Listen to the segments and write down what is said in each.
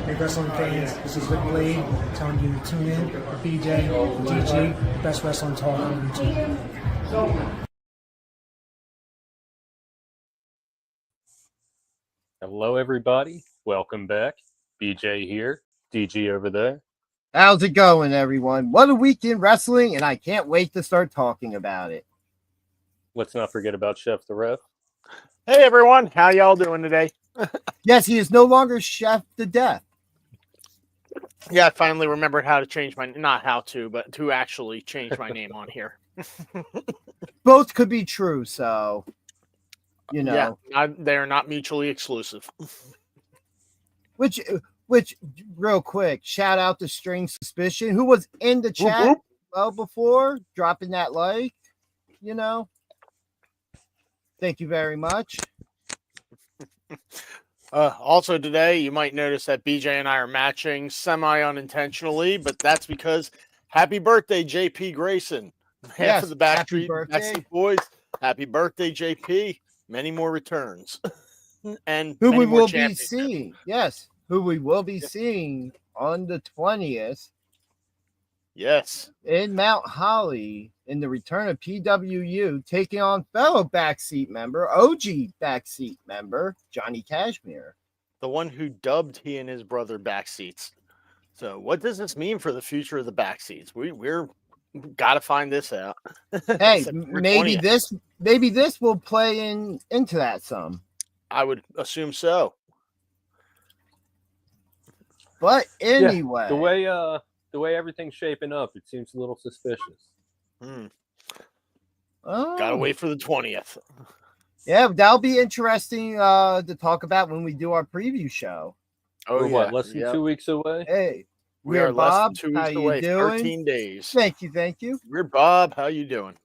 Hey, wrestling fans, this is Rick Blade telling you to tune in for BJ, DG, best wrestling talk on YouTube. Hello, everybody. Welcome back. BJ here, DG over there. How's it going, everyone? What a week in wrestling, and I can't wait to start talking about it. Let's not forget about Chef the Ref. Hey, everyone. How y'all doing today? Yes, he is no longer Chef to Death. Yeah, I finally remembered how to change my, not how to, but to actually change my name on here. Both could be true, so, you know. Yeah, they're not mutually exclusive. Which, real quick, shout out to String Suspicion, who was in the chat well before, dropping that like, you know. Thank you very much. Also today, you might notice that BJ and I are matching semi-unintentionally, but that's because happy birthday, JP Grayson. Half of the Backstreet Boys. Happy birthday, JP. Many more returns. And who we will be seeing. Yes, who we will be seeing on the 20th. Yes. In Mount Holly, in the return of PWU, taking on fellow backseat member, OG backseat member, Johnny Cashmere. The one who dubbed he and his brother backseats. So what does this mean for the future of the backseats? We're got to find this out. Hey, maybe this will play into that some. I would assume so. But anyway, yeah, the way everything's shaping up, it seems a little suspicious. Gotta wait for the 20th. Yeah, that'll be interesting to talk about when we do our preview show. We're what, less than 2 weeks away? Hey, we are Bob. Less than 2 weeks away. 13 days. Thank you. We're Bob. How you doing?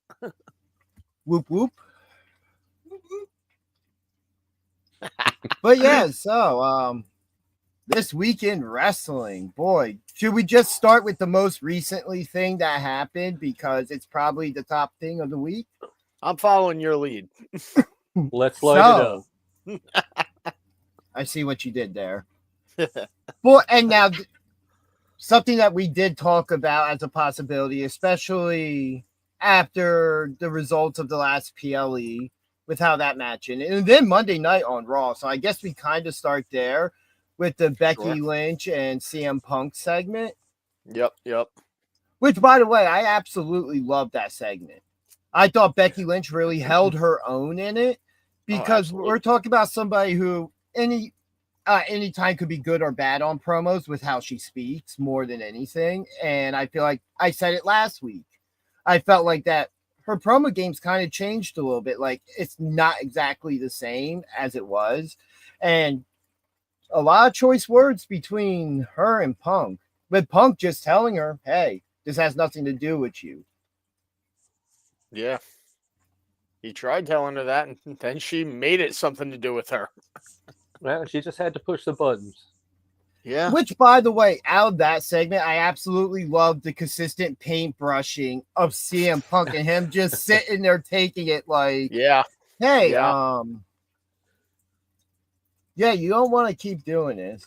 Whoop whoop. But yeah, so this week in wrestling, boy, should we just start with the most recently thing that happened because it's probably the top thing of the week? I'm following your lead. Let's light it up. I see what you did there. Well, and now something that we did talk about as a possibility, especially after the results of the last PLE with how that match ended, and then Monday night on Raw. So I guess we kind of start there with the Becky Lynch and CM Punk segment. Yep. Which, by the way, I absolutely loved that segment. I thought Becky Lynch really held her own in it because we're talking about somebody who anytime could be good or bad on promos with how she speaks more than anything. And I feel like I said it last week. I felt like that her promo game's kind of changed a little bit. Like it's not exactly the same as it was. And a lot of choice words between her and Punk, with Punk just telling her, hey, this has nothing to do with you. Yeah. He tried telling her that, and then she made it something to do with her. Well, she just had to push the buttons. Yeah. Which, by the way, out of that segment, I absolutely loved the consistent paintbrushing of CM Punk and him just sitting there taking it like, hey, yeah, you don't want to keep doing this.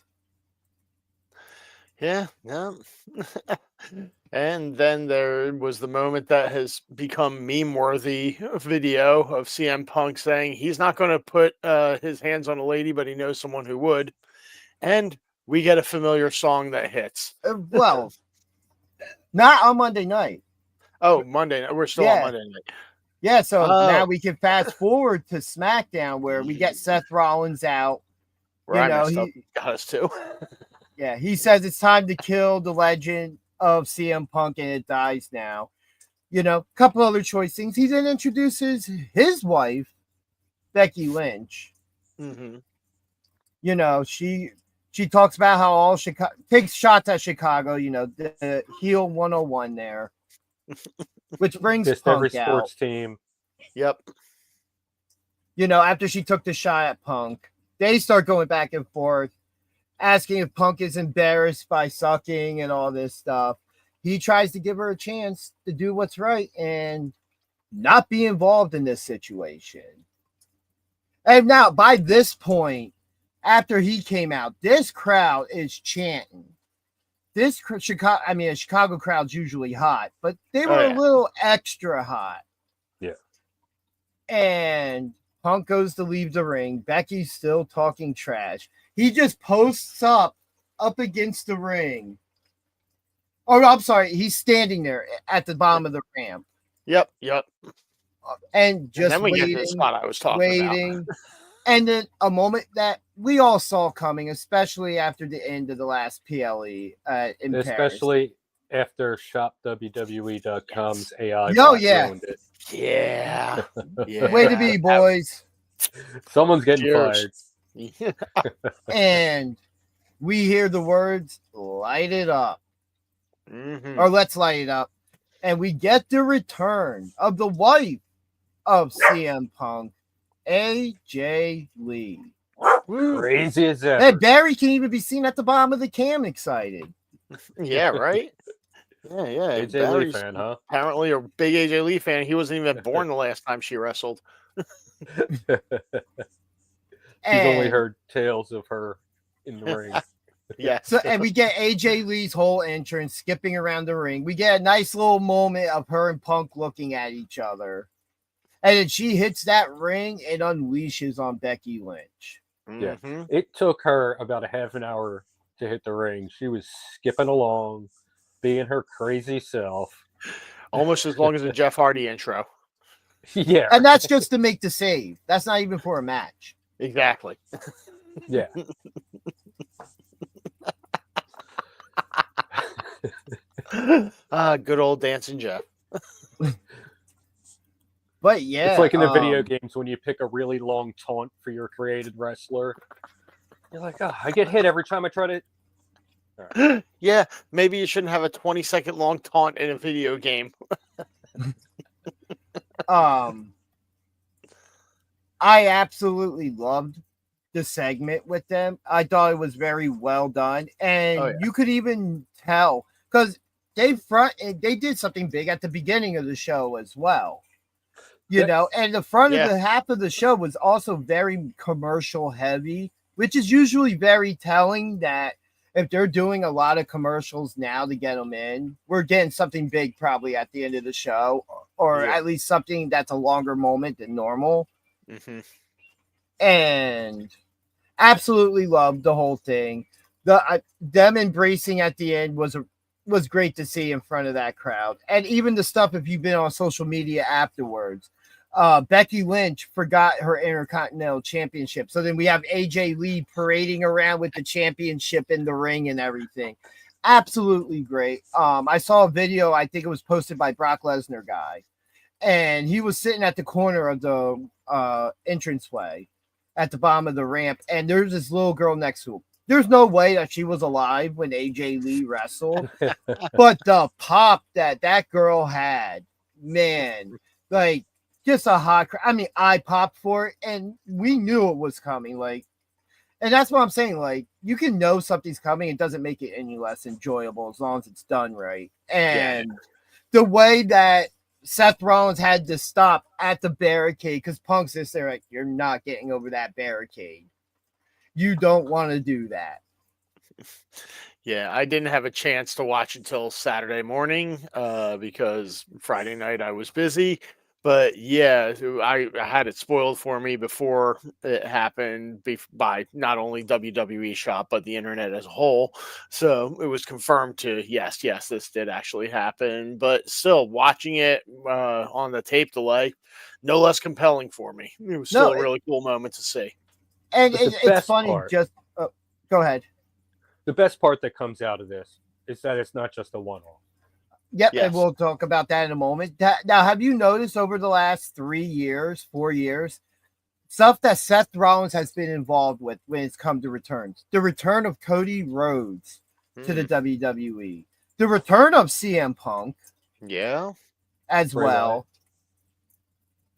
Yeah, no. And then there was the moment that has become meme-worthy video of CM Punk saying he's not going to put his hands on a lady, but he knows someone who would. And we get a familiar song that hits. Well, not on Monday night. Oh, Monday night. We're still on Monday night. Yeah, so now we can fast forward to SmackDown where we get Seth Rollins out. Where got us too. Yeah, he says it's time to kill the legend of CM Punk and it dies now. You know, a couple other choice things. He then introduces his wife, Becky Lynch. Mm-hmm. You know, she talks about how all Chicago takes shots at Chicago, you know, the heel 101 there. Which brings just Punk every sports out. Team. Yep. You know, after she took the shot at Punk, they start going back and forth, asking if Punk is embarrassed by sucking and all this stuff. He tries to give her a chance to do what's right and not be involved in this situation. And now, by this point, after he came out, this crowd is chanting. The Chicago crowd's usually hot, but they were a little extra hot. Yeah. And Punk goes to leave the ring. Becky's still talking trash. He just posts up against the ring. Oh, I'm sorry. He's standing there at the bottom of the ramp. Yep. And just then we waiting, get to the spot I was talking about. And then a moment that we all saw coming, especially after the end of the last PLE in Paris. Especially after ShopWWE.com's AI ruined it. Yeah. Way to be, boys. Someone's getting Cheers. fired. And we hear the words, light it up. Mm-hmm. Or let's light it up. And we get the return of the wife of CM Punk, AJ Lee. Crazy as ever. Hey, Barry can even be seen at the bottom of the cam excited. Yeah, right? Yeah. AJ Barry's Lee fan, huh? apparently a big AJ Lee fan. He wasn't even born the last time she wrestled. He's only heard tales of her in the ring. Yes. So, and we get AJ Lee's whole entrance, skipping around the ring. We get a nice little moment of her and Punk looking at each other. And then she hits that ring and unleashes on Becky Lynch. Yeah. Mm-hmm. It took her about a half an hour to hit the ring. She was skipping along, being her crazy self. Almost as long as the Jeff Hardy intro. Yeah. And that's just to make the save. That's not even for a match. Exactly. Yeah. Good old Dancing Jeff. But yeah. It's like in the video games when you pick a really long taunt for your created wrestler. You're like, oh, I get hit every time I try to. Right. Yeah, maybe you shouldn't have a 20-second long taunt in a video game. I absolutely loved the segment with them. I thought it was very well done. And you could even tell because they did something big at the beginning of the show as well. You know, and the front of the half of the show was also very commercial heavy, which is usually very telling that if they're doing a lot of commercials now to get them in, we're getting something big probably at the end of the show, or at least something that's a longer moment than normal. Mm-hmm. And absolutely loved the whole thing. Them embracing at the end was great to see in front of that crowd. And even the stuff, if you've been on social media afterwards, Becky Lynch forgot her Intercontinental Championship. So then we have AJ Lee parading around with the championship in the ring and everything. Absolutely great. I saw a video, I think it was posted by Brock Lesnar guy, and he was sitting at the corner of the entranceway at the bottom of the ramp, and there's this little girl next to him. There's no way that she was alive when AJ Lee wrestled, but the pop that girl had, man, like just a hot. I mean, I popped for it, and we knew it was coming. Like, and that's what I'm saying. Like, you can know something's coming; it doesn't make it any less enjoyable as long as it's done right. And the way that Seth Rollins had to stop at the barricade because Punk's just there, like, you're not getting over that barricade. You don't want to do that. Yeah, I didn't have a chance to watch until Saturday morning because Friday night I was busy. But yeah, I had it spoiled for me before it happened by not only WWE Shop, but the internet as a whole. So it was confirmed to, yes, this did actually happen. But still, watching it on the tape delay, no less compelling for me. It was still a really cool moment to see. And it's funny, go ahead. The best part that comes out of this is that it's not just a one-off. Yep, and we'll talk about that in a moment. Now, have you noticed over the last 4 years, stuff that Seth Rollins has been involved with when it's come to returns? The return of Cody Rhodes to the WWE. The return of CM Punk. Yeah. As well.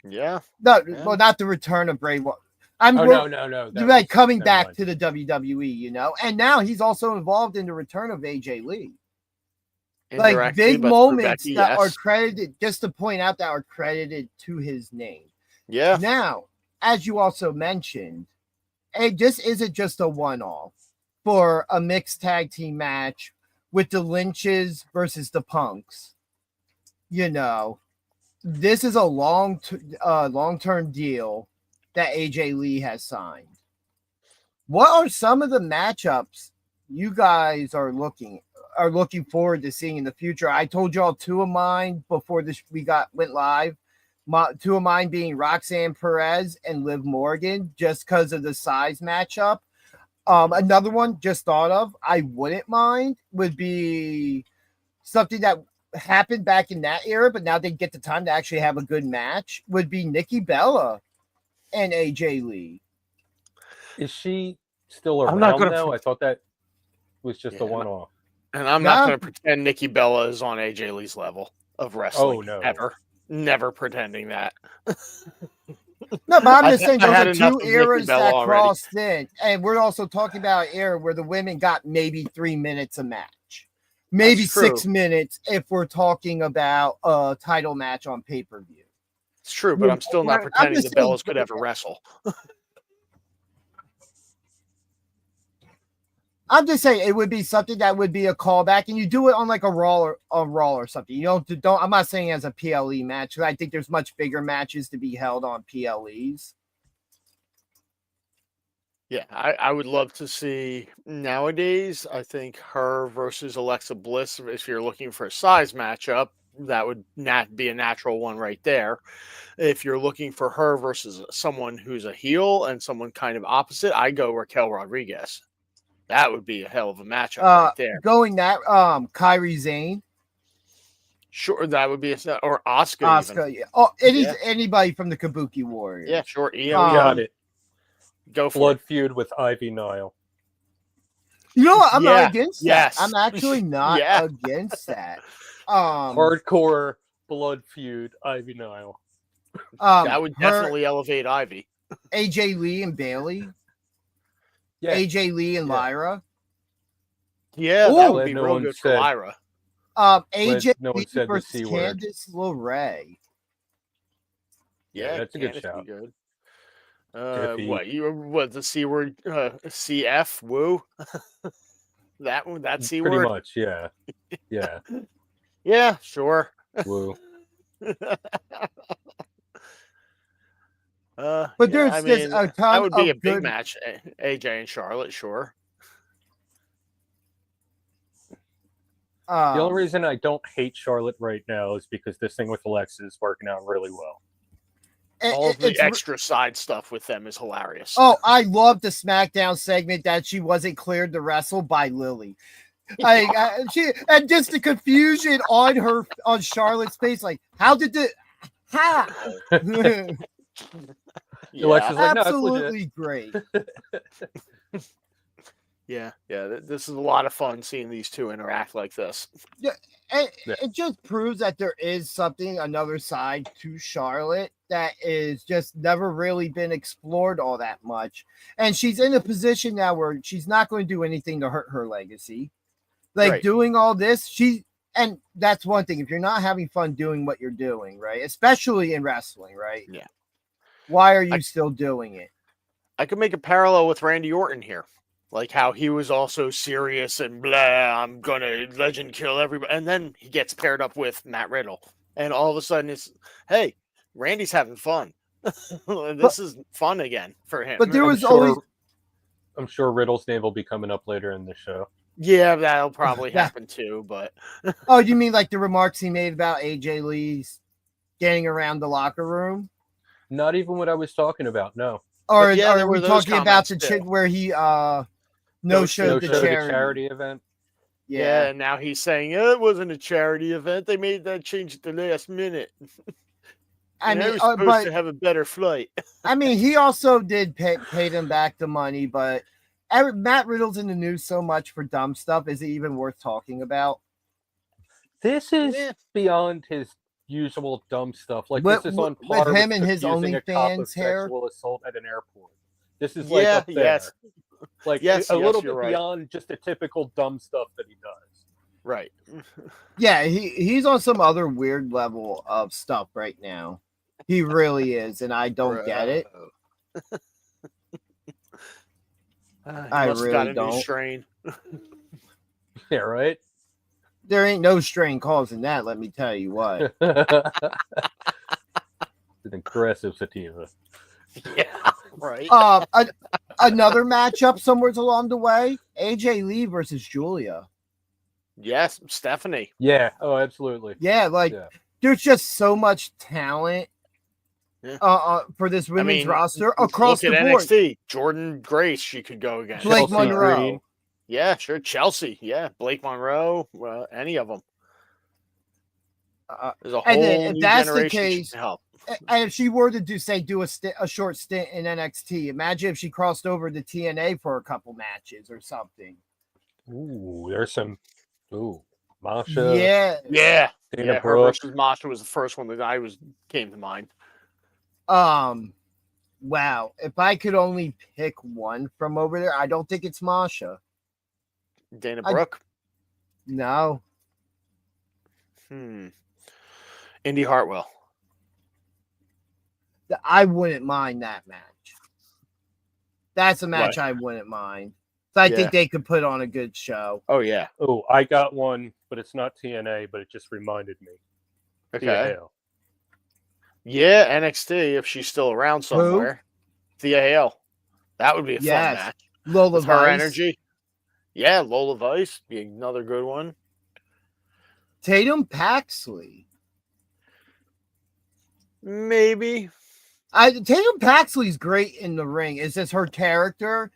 Yeah. No, well, not the return of Bray Wyatt. No. Like coming back to the WWE, you know, and now he's also involved in the return of AJ Lee. Like big moments that are credited, just to point out, that are credited to his name. Yeah. Now, as you also mentioned, this isn't just a one-off for a mixed tag team match with the Lynches versus the Punks. You know, this is a long-term deal that AJ Lee has signed. What are some of the matchups you guys are looking forward to seeing in the future? I told y'all two of mine before went live. Two of mine being Roxanne Perez and Liv Morgan, just because of the size matchup. Another one just thought of, I wouldn't mind, would be something that happened back in that era, but now they get the time to actually have a good match, would be Nikki Bella and AJ Lee. Is she still around now? I thought that was just a one-off. And I'm not going to pretend Nikki Bella is on AJ Lee's level of wrestling. Oh, no. Ever. Never pretending that. No, but I'm just saying those are two Nikki eras Bella that already. crossed in. And we're also talking about an era where the women got maybe 3 minutes a match. Maybe That's true. 6 minutes if we're talking about a title match on pay-per-view. It's true, but I'm still not pretending just the Bellas saying- could ever wrestle. I'm just saying it would be something that would be a callback, and you do it on like a Raw or something. You don't. I'm not saying as a PLE match, because I think there's much bigger matches to be held on PLEs. Yeah, I would love to see nowadays. I think her versus Alexa Bliss, if you're looking for a size matchup, that would not be a natural one right there. If you're looking for her versus someone who's a heel and someone kind of opposite, I go Raquel Rodriguez. That would be a hell of a matchup right there. Going that Kairi Sane. Sure, that would be or Asuka. Asuka, yeah. Oh, anybody from the Kabuki Warriors. Yeah, sure. Got it. Go for Blood it. feud with Ivy Nile. You know what? I'm not against that. Yes. I'm actually not against that. Hardcore blood feud, Ivy Nile. That would definitely elevate Ivy. AJ Lee and Bailey. Yeah. AJ Lee and Lyra. Yeah, that would be real good for Lyra. AJ no one Lee said the versus C word. Candice LeRae. Yeah, that's a good shout. Good. What the C word? CF woo. that C word. Pretty much, yeah, yeah, yeah, sure. woo. But there's a ton that would be of a big good match. AJ and Charlotte, sure. The only reason I don't hate Charlotte right now is because this thing with Alexa is working out really well. All of the extra side stuff with them is hilarious. Oh, I love the SmackDown segment that she wasn't cleared to wrestle by Lily. And just the confusion on Charlotte's face, like how? Yeah. Alexa's like, no, absolutely great. Yeah. This is a lot of fun seeing these two interact like this. Yeah, it just proves that there is another side to Charlotte that is just never really been explored all that much. And she's in a position now where she's not going to do anything to hurt her legacy. Doing all this, and that's one thing. If you're not having fun doing what you're doing, right? Especially in wrestling, right? Yeah. Why are you still doing it? I could make a parallel with Randy Orton here. Like how he was also serious and blah, I'm gonna legend kill everybody. And then he gets paired up with Matt Riddle. And all of a sudden it's, hey, Randy's having fun. This is fun again for him. But there was I'm sure Riddle's name will be coming up later in the show. Yeah, that'll probably happen too, but oh, you mean like the remarks he made about AJ Lee's getting around the locker room? Not even what I was talking about, no. Or are we talking about the chick where he no-showed the charity event? Yeah, and now he's saying it wasn't a charity event. They made that change at the last minute. I was supposed to have a better flight. I mean, he also did pay them back the money, but Matt Riddle's in the news so much for dumb stuff. Is it even worth talking about? This is beyond his usual dumb stuff. Like this is on par with him and his OnlyFans hair. Sexual assault at an airport. This is like up there. Like a little bit beyond just the typical dumb stuff that he does. Right. Yeah, he's on some other weird level of stuff right now. He really is, and I don't get it. I really got a don't. new strain. Yeah, right. There ain't no strain causing that. Let me tell you what. It's an aggressive sativa. Yeah, right. Another matchup somewhere along the way: AJ Lee versus Julia. Yes, Stephanie. Yeah. Oh, absolutely. Yeah, there's just so much talent for this women's roster across the board. NXT. Jordan Grace, she could go against. Blake Chelsea Monroe. Green. Yeah, sure. Chelsea. Yeah, Blake Monroe. Any of them. There's a whole if new that's the generation case, to help. And if she were to do a short stint in NXT, imagine if she crossed over to TNA for a couple matches or something. Ooh, there's some. Ooh, Masha. Yeah. Dana Her Brooke. versus Masha was the first one that came to mind. Wow. If I could only pick one from over there, I don't think it's Masha. Dana Brooke? No. Indy Hartwell. I wouldn't mind that match. That's a match I wouldn't mind. So I think they could put on a good show. Oh, yeah. Oh, I got one, but it's not TNA, but it just reminded me. Okay. Thea Hale. Yeah, NXT, if she's still around somewhere. Thea Hale. That would be a fun match. Lola With her energy. Yeah, Lola Vice be another good one. Tatum Paxley. Maybe. Tatum Paxley's great in the ring. It's just her character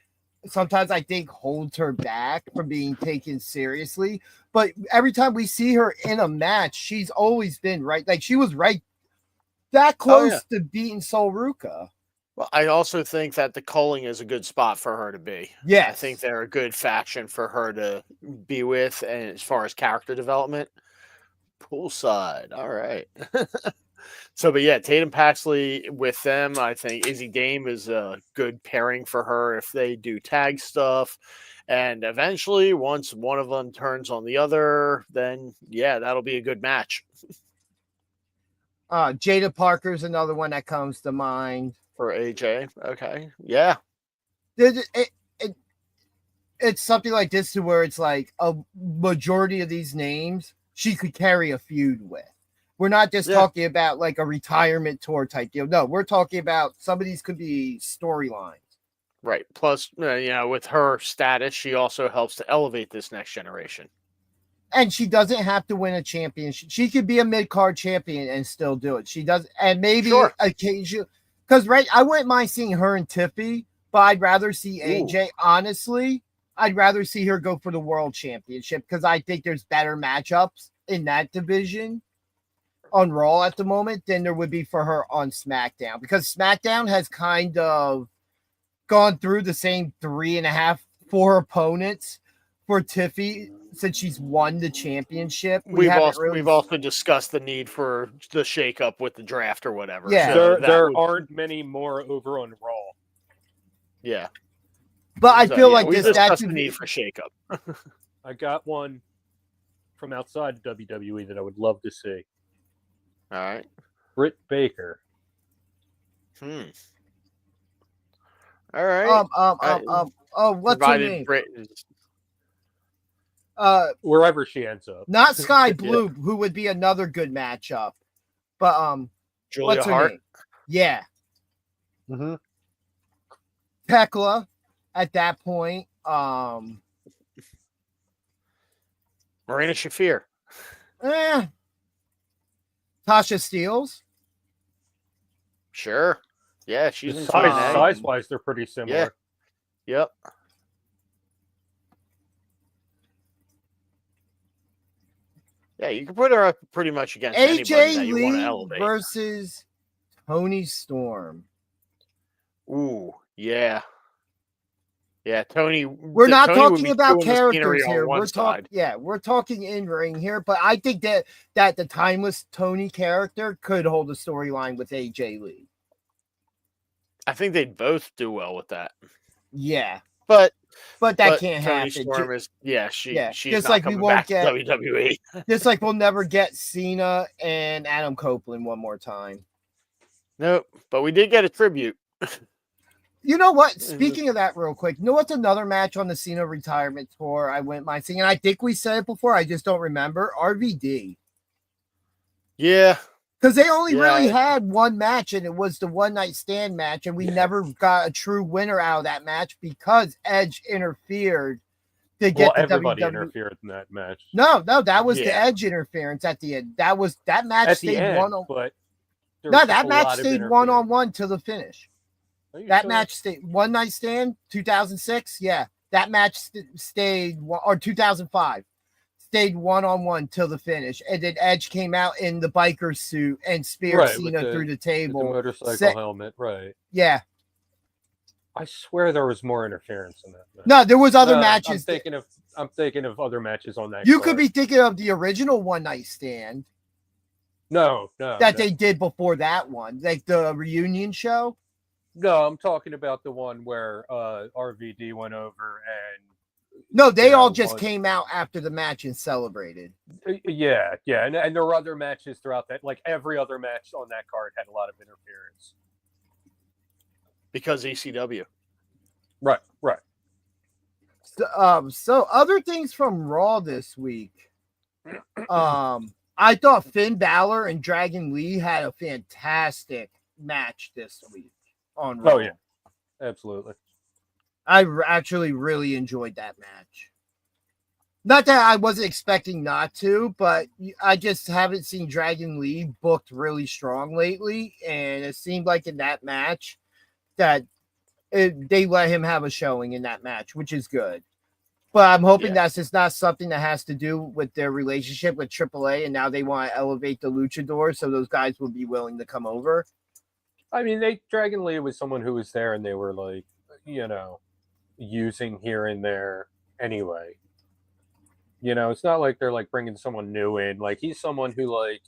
sometimes I think holds her back from being taken seriously. But every time we see her in a match, she's always been right. Like she was right that close to beating Sol Ruca. Well, I also think that the Culling is a good spot for her to be. Yeah, I think they're a good faction for her to be with, and as far as character development, poolside. All right. So, but yeah, Tatum Paxley with them, I think Izzy Dame is a good pairing for her if they do tag stuff. And eventually, once one of them turns on the other, then yeah, that'll be a good match. Jada Parker's another one that comes to mind. For AJ. Okay. Yeah. It's something like this to where it's like a majority of these names she could carry a feud with. We're not just talking about like a retirement tour type deal. No, we're talking about some of these could be storylines. Right. Plus, with her status, she also helps to elevate this next generation. And she doesn't have to win a championship. She could be a mid-card champion and still do it. She does, and maybe occasionally, because I wouldn't mind seeing her and Tiffy, but I'd rather see AJ. Honestly, I'd rather see her go for the world championship because I think there's better matchups in that division on Raw at the moment than there would be for her on SmackDown, because SmackDown has kind of gone through the same 4 opponents for Tiffy since she's won the championship. We've also discussed the need for the shakeup with the draft or whatever. Yeah, so there aren't many more over on Raw. Yeah, but I feel like that's the need for shakeup. I got one from outside WWE that I would love to see. All right, Britt Baker. All right. What's her name? Wherever she ends up. Not Sky Blue, who would be another good matchup. But Julia what's her Hart? name? Yeah. Mm-hmm. Tekla at that point. Marina Shafir. Tasha Steelz. Sure. Yeah, she's in size-wise, they're pretty similar. Yeah. Yep. Yeah, you can put her up pretty much against anybody that you want to elevate. Versus Toni Storm. Ooh, yeah. Yeah, Tony. We're not talking about characters here. We're talking in ring here, but I think that the timeless Tony character could hold a storyline with AJ Lee. I think they'd both do well with that. Yeah. But that can't Toni happen. Storm is she's just not like coming we won't back get to WWE. Just like we'll never get Cena and Adam Copeland one more time. Nope, but we did get a tribute. You know what? Speaking of that, real quick, you know what's another match on the Cena retirement tour I wouldn't mind seeing? And I think we said it before, I just don't remember. RVD. Yeah. Because they only really had one match, and it was the one night stand match, and we never got a true winner out of that match because Edge interfered to get the everybody WWE. interfered in that match. No, that was the Edge interference at the end. That match at stayed end, one on. But No, that match stayed 1-on-1 till the finish. That match stayed one night stand, 2006. Yeah, that match stayed, or 2005. Stayed 1-on-1 till the finish, and then Edge came out in the biker suit and speared Cena through the table, with the motorcycle helmet, right? Yeah, I swear there was more interference in that match. No, there was other matches. I'm thinking of other matches on that. You could be thinking of the original one night stand. No, they did before that one, like the reunion show. No, I'm talking about the one where RVD went over and. No, they all just came out after the match and celebrated. Yeah, and there were other matches throughout that. Like every other match on that card had a lot of interference. Because ECW. Right. So other things from Raw this week. I thought Finn Balor and Dragon Lee had a fantastic match this week on Raw. Oh yeah, absolutely. I actually really enjoyed that match. Not that I wasn't expecting not to, but I just haven't seen Dragon Lee booked really strong lately. And it seemed like in that match that they let him have a showing in that match, which is good. But I'm hoping that's just not something that has to do with their relationship with AAA. And now they want to elevate the luchador, so those guys will be willing to come over. I mean, Dragon Lee was someone who was there and they were like, using here and there anyway. It's not like they're like bringing someone new in. Like he's someone who, like,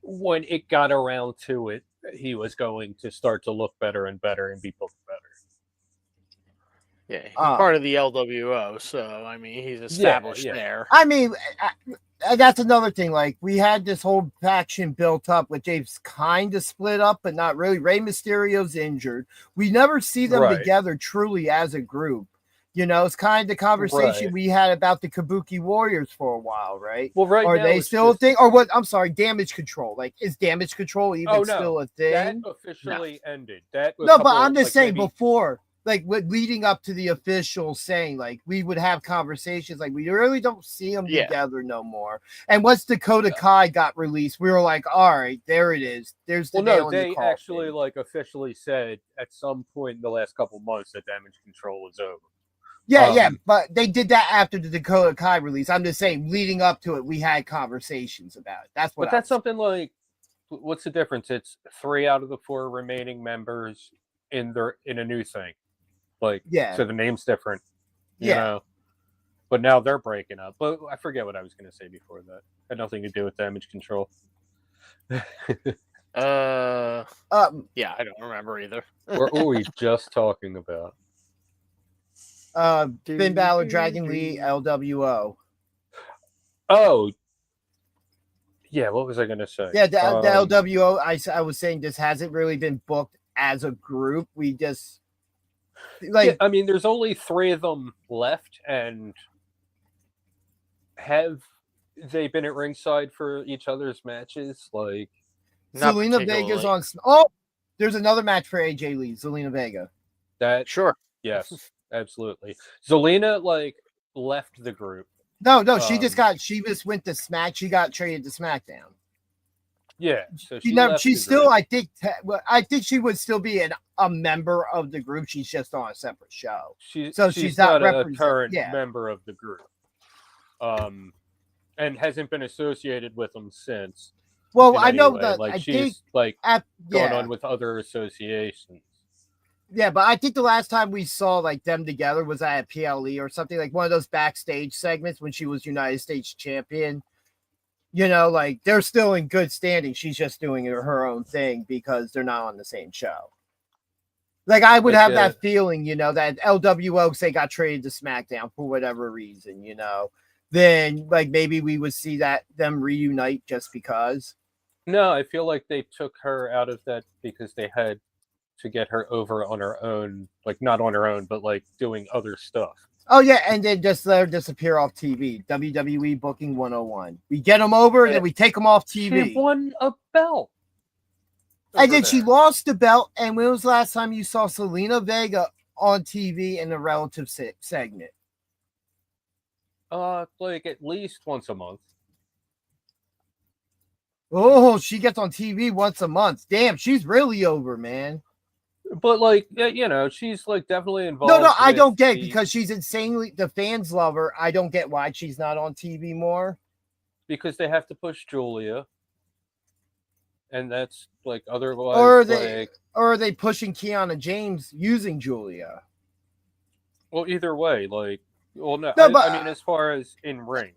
when it got around to it, he was going to start to look better and better and be booked better. Yeah, he's part of the LWO, so I mean he's established there. I mean, that's another thing. Like we had this whole faction built up, which they've kind of split up, but not really. Rey Mysterio's injured. We never see them together truly as a group. It's kind of the conversation we had about the Kabuki Warriors for a while, right? Well, are they still a thing? Or what? I'm sorry, Damage Control. Like, is Damage Control even still a thing? That officially ended. That but I'm just saying before. Like leading up to the official saying, like we would have conversations, like we really don't see them together no more. And once Dakota Kai got released, we were like, all right, there it is. There's the nail in the coffin. They actually like officially said at some point in the last couple of months that Damage Control was over. Yeah, but they did that after the Dakota Kai release. I'm just saying, leading up to it, we had conversations about it. That's what. But that's something like, what's the difference? It's 3 out of the 4 remaining members in a new thing. Like, so the name's different, you know. But now they're breaking up. But I forget what I was going to say before that. Had nothing to do with Damage Control. Yeah, I don't remember either. What were we just talking about? Finn Balor, Dragon Lee, LWO. Oh, yeah. What was I going to say? Yeah, the LWO. I was saying this hasn't really been booked as a group. We just. I mean, there's only 3 of them left, and have they been at ringside for each other's matches? Like, Zelina Vega's on. Oh, there's another match for AJ Lee, Zelina Vega. That yes, absolutely. Zelina left the group. No, she just went to Smack. She got traded to SmackDown. Yeah, so she's still. I think she would still be a member of the group. She's just on a separate show. She's not a current member of the group, and hasn't been associated with them since. Well, I know that she's going on with other associations. Yeah, but I think the last time we saw them together was at PLE or something, like one of those backstage segments when she was United States champion. They're still in good standing. She's just doing her own thing because they're not on the same show. I would have that feeling, that LWO, say, got traded to SmackDown for whatever reason, then maybe we would see them reunite just because. No, I feel like they took her out of that because they had to get her over on her own, like not on her own, but like doing other stuff. Oh yeah, and then just let her disappear off TV. WWE booking 101. We get them over, and then we take them off TV. She won a belt. And then she lost the belt. And when was the last time you saw Selena Vega on TV in a relative segment? Like at least once a month. Oh, she gets on TV once a month. Damn, she's really over, man. But like, you know, she's like definitely involved. No, I don't get it because she's insanely. The fans love her. I don't get why she's not on TV more. Because they have to push Julia, and that's like otherwise. Or are they pushing Kiana James using Julia? Well, either way, like, well, no, but I mean, as far as in ring.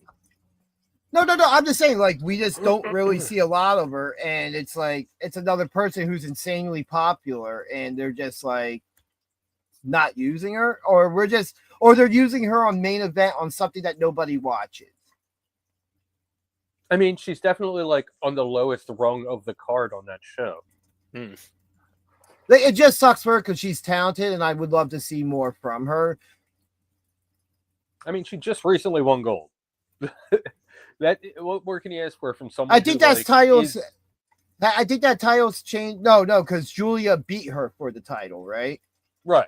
No. I'm just saying, like, we just don't really see a lot of her, and it's like it's another person who's insanely popular, and they're just like not using her, or they're using her on main event on something that nobody watches. I mean, she's definitely like on the lowest rung of the card on that show. It just sucks for her because she's talented, and I would love to see more from her. I mean, she just recently won gold. What more can you ask for from someone? I think that's titles. I think that title's changed. No, because Julia beat her for the title, right? Right.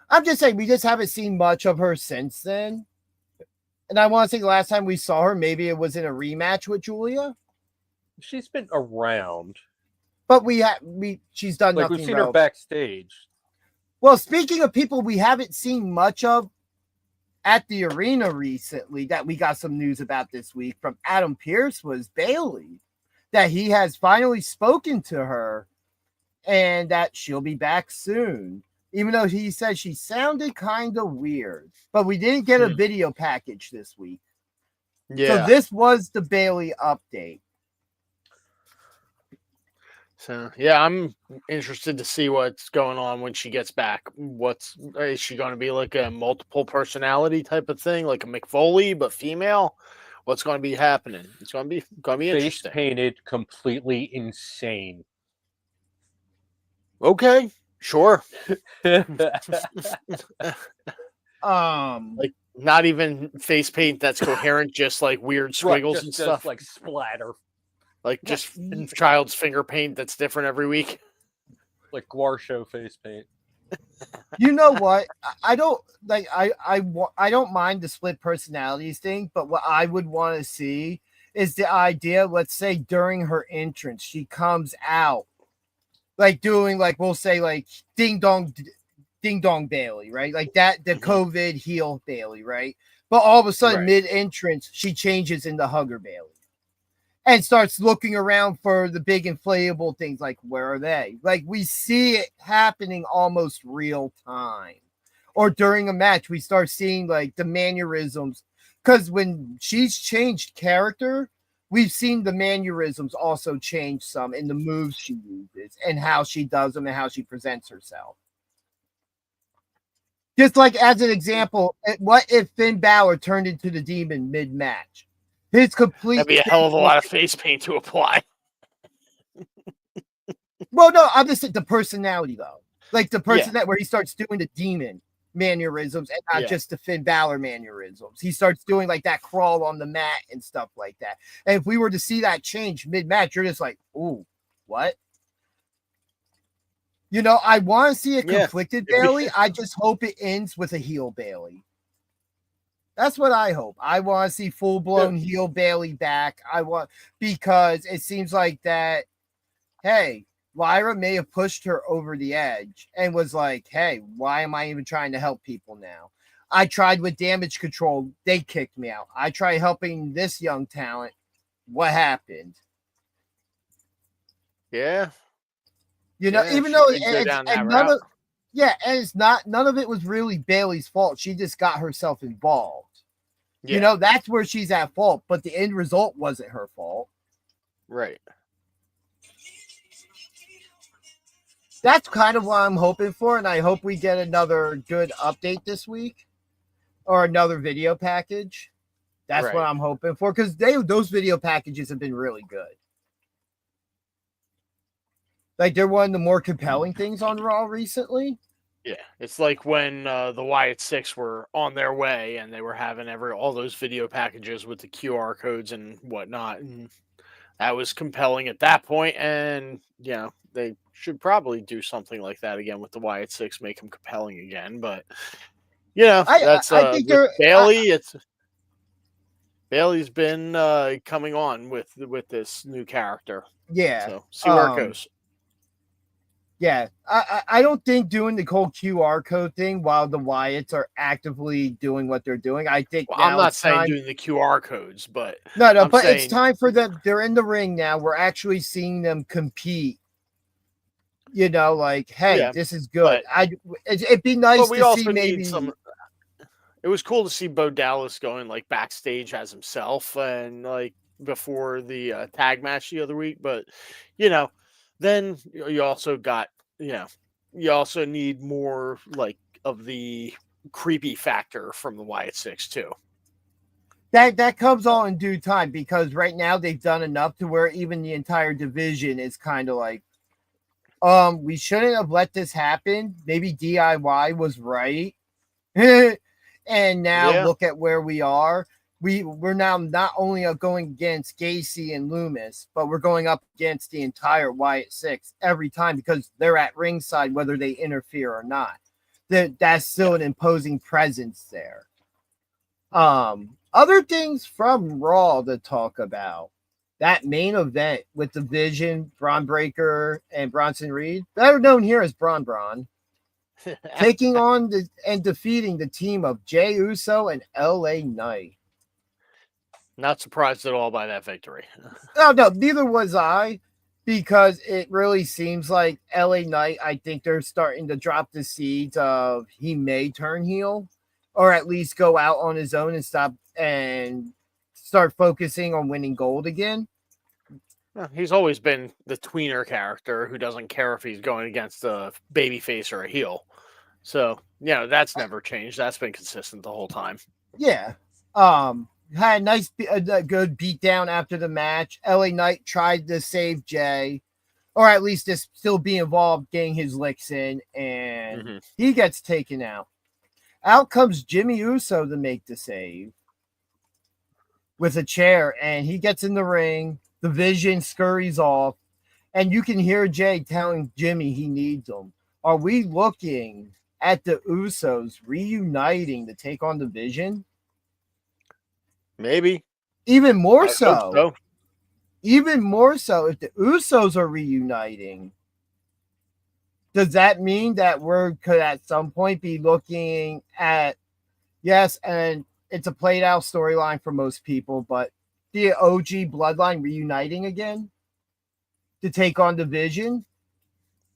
I'm just saying we just haven't seen much of her since then. And I want to say the last time we saw her, maybe it was in a rematch with Julia. She's been around, but she's done like nothing. We've seen her backstage. Well, speaking of people we haven't seen much of at the arena recently that we got some news about this week from Adam Pearce was Bayley, that he has finally spoken to her and that she'll be back soon, even though he said she sounded kind of weird. But we didn't get a video package this week. Yeah. So this was the Bayley update. So yeah, I'm interested to see what's going on when she gets back. Is she going to be like a multiple personality type of thing, like a McFoley but female? What's going to be happening? It's going to be interesting. Face painted, completely insane. Okay, sure. Like not even face paint that's coherent, just like weird squiggles and stuff, just like splatter. Like just child's finger paint that's different every week. Like Guarsho face paint. You know what? I don't like. I don't mind the split personalities thing, but what I would want to see is the idea. Let's say during her entrance, she comes out like doing like we'll say like ding dong Bailey, right? Like that the COVID heel Bailey, right? But all of a sudden, mid entrance, she changes into Hugger Bailey. And starts looking around for the big inflatable things like, where are they? Like, we see it happening almost real time. Or during a match, we start seeing, like, the mannerisms. Because when she's changed character, we've seen the mannerisms also change some in the moves she uses and how she does them and how she presents herself. Just like, as an example, what if Finn Balor turned into the Demon mid-match? His complete. That'd be a hell of a lot of face paint to apply. Well, no, I'm just saying the personality though, like the person that where he starts doing the Demon mannerisms and not just the Finn Balor mannerisms. He starts doing like that crawl on the mat and stuff like that. And if we were to see that change mid-match, you're just like, ooh, what? You know, I want to see a conflicted Bailey. I just hope it ends with a heel Bailey. That's what I hope. I want to see full-blown heel Bailey back. Because it seems like that, hey, Lyra may have pushed her over the edge and was like, hey, why am I even trying to help people now? I tried with Damage Control. They kicked me out. I tried helping this young talent. What happened? Yeah. You know, even though none of it was really Bailey's fault. She just got herself involved. Yeah. You know, that's where she's at fault, but the end result wasn't her fault. Right. That's kind of what I'm hoping for, and I hope we get another good update this week or another video package. That's what I'm hoping for, because those video packages have been really good. Like they're one of the more compelling things on Raw recently. Yeah, it's like when the Wyatt Six were on their way and they were having all those video packages with the QR codes and whatnot, and that was compelling at that point. And they should probably do something like that again with the Wyatt Six, make them compelling again. But that's I think with Bailey. Bailey's been coming on with this new character. Yeah. So see where it goes. Yeah, I don't think doing the whole QR code thing while the Wyatts are actively doing what they're doing. I think I'm not saying doing the QR codes, but but it's time for them. They're in the ring now. We're actually seeing them compete. Like, hey, this is good. It'd be nice to see maybe some. It was cool to see Bo Dallas going like backstage as himself and like before the tag match the other week, but then you also got, you also need more like of the creepy factor from the Wyatt Six too. That comes all in due time, because right now they've done enough to where even the entire division is kind of like, we shouldn't have let this happen. Maybe DIY was right. And now look at where we are. We're now not only going against Gacy and Loomis, but we're going up against the entire Wyatt Six every time, because they're at ringside whether they interfere or not. That's still an imposing presence there. Other things from Raw to talk about. That main event with the Vision, Braun Breaker, and Bronson Reed, better known here as Braun, taking on and defeating the team of Jey Uso and LA Knight. Not surprised at all by that victory. No, neither was I, because it really seems like LA Knight, I think they're starting to drop the seeds of he may turn heel, or at least go out on his own and start focusing on winning gold again. He's always been the tweener character who doesn't care if he's going against a babyface or a heel. So, that's never changed. That's been consistent the whole time. Yeah. Had a good beatdown after the match. LA Knight tried to save Jay, or at least to still be involved, getting his licks in, and he gets taken out. Out comes Jimmy Uso to make the save with a chair, and he gets in the ring. The Vision scurries off, and you can hear Jay telling Jimmy he needs him. Are we looking at the Usos reuniting to take on the Vision? Maybe. Even more so. Even more so, if the Usos are reuniting, does that mean that we could at some point be looking at, and it's a played out storyline for most people, but the OG bloodline reuniting again to take on the Vision?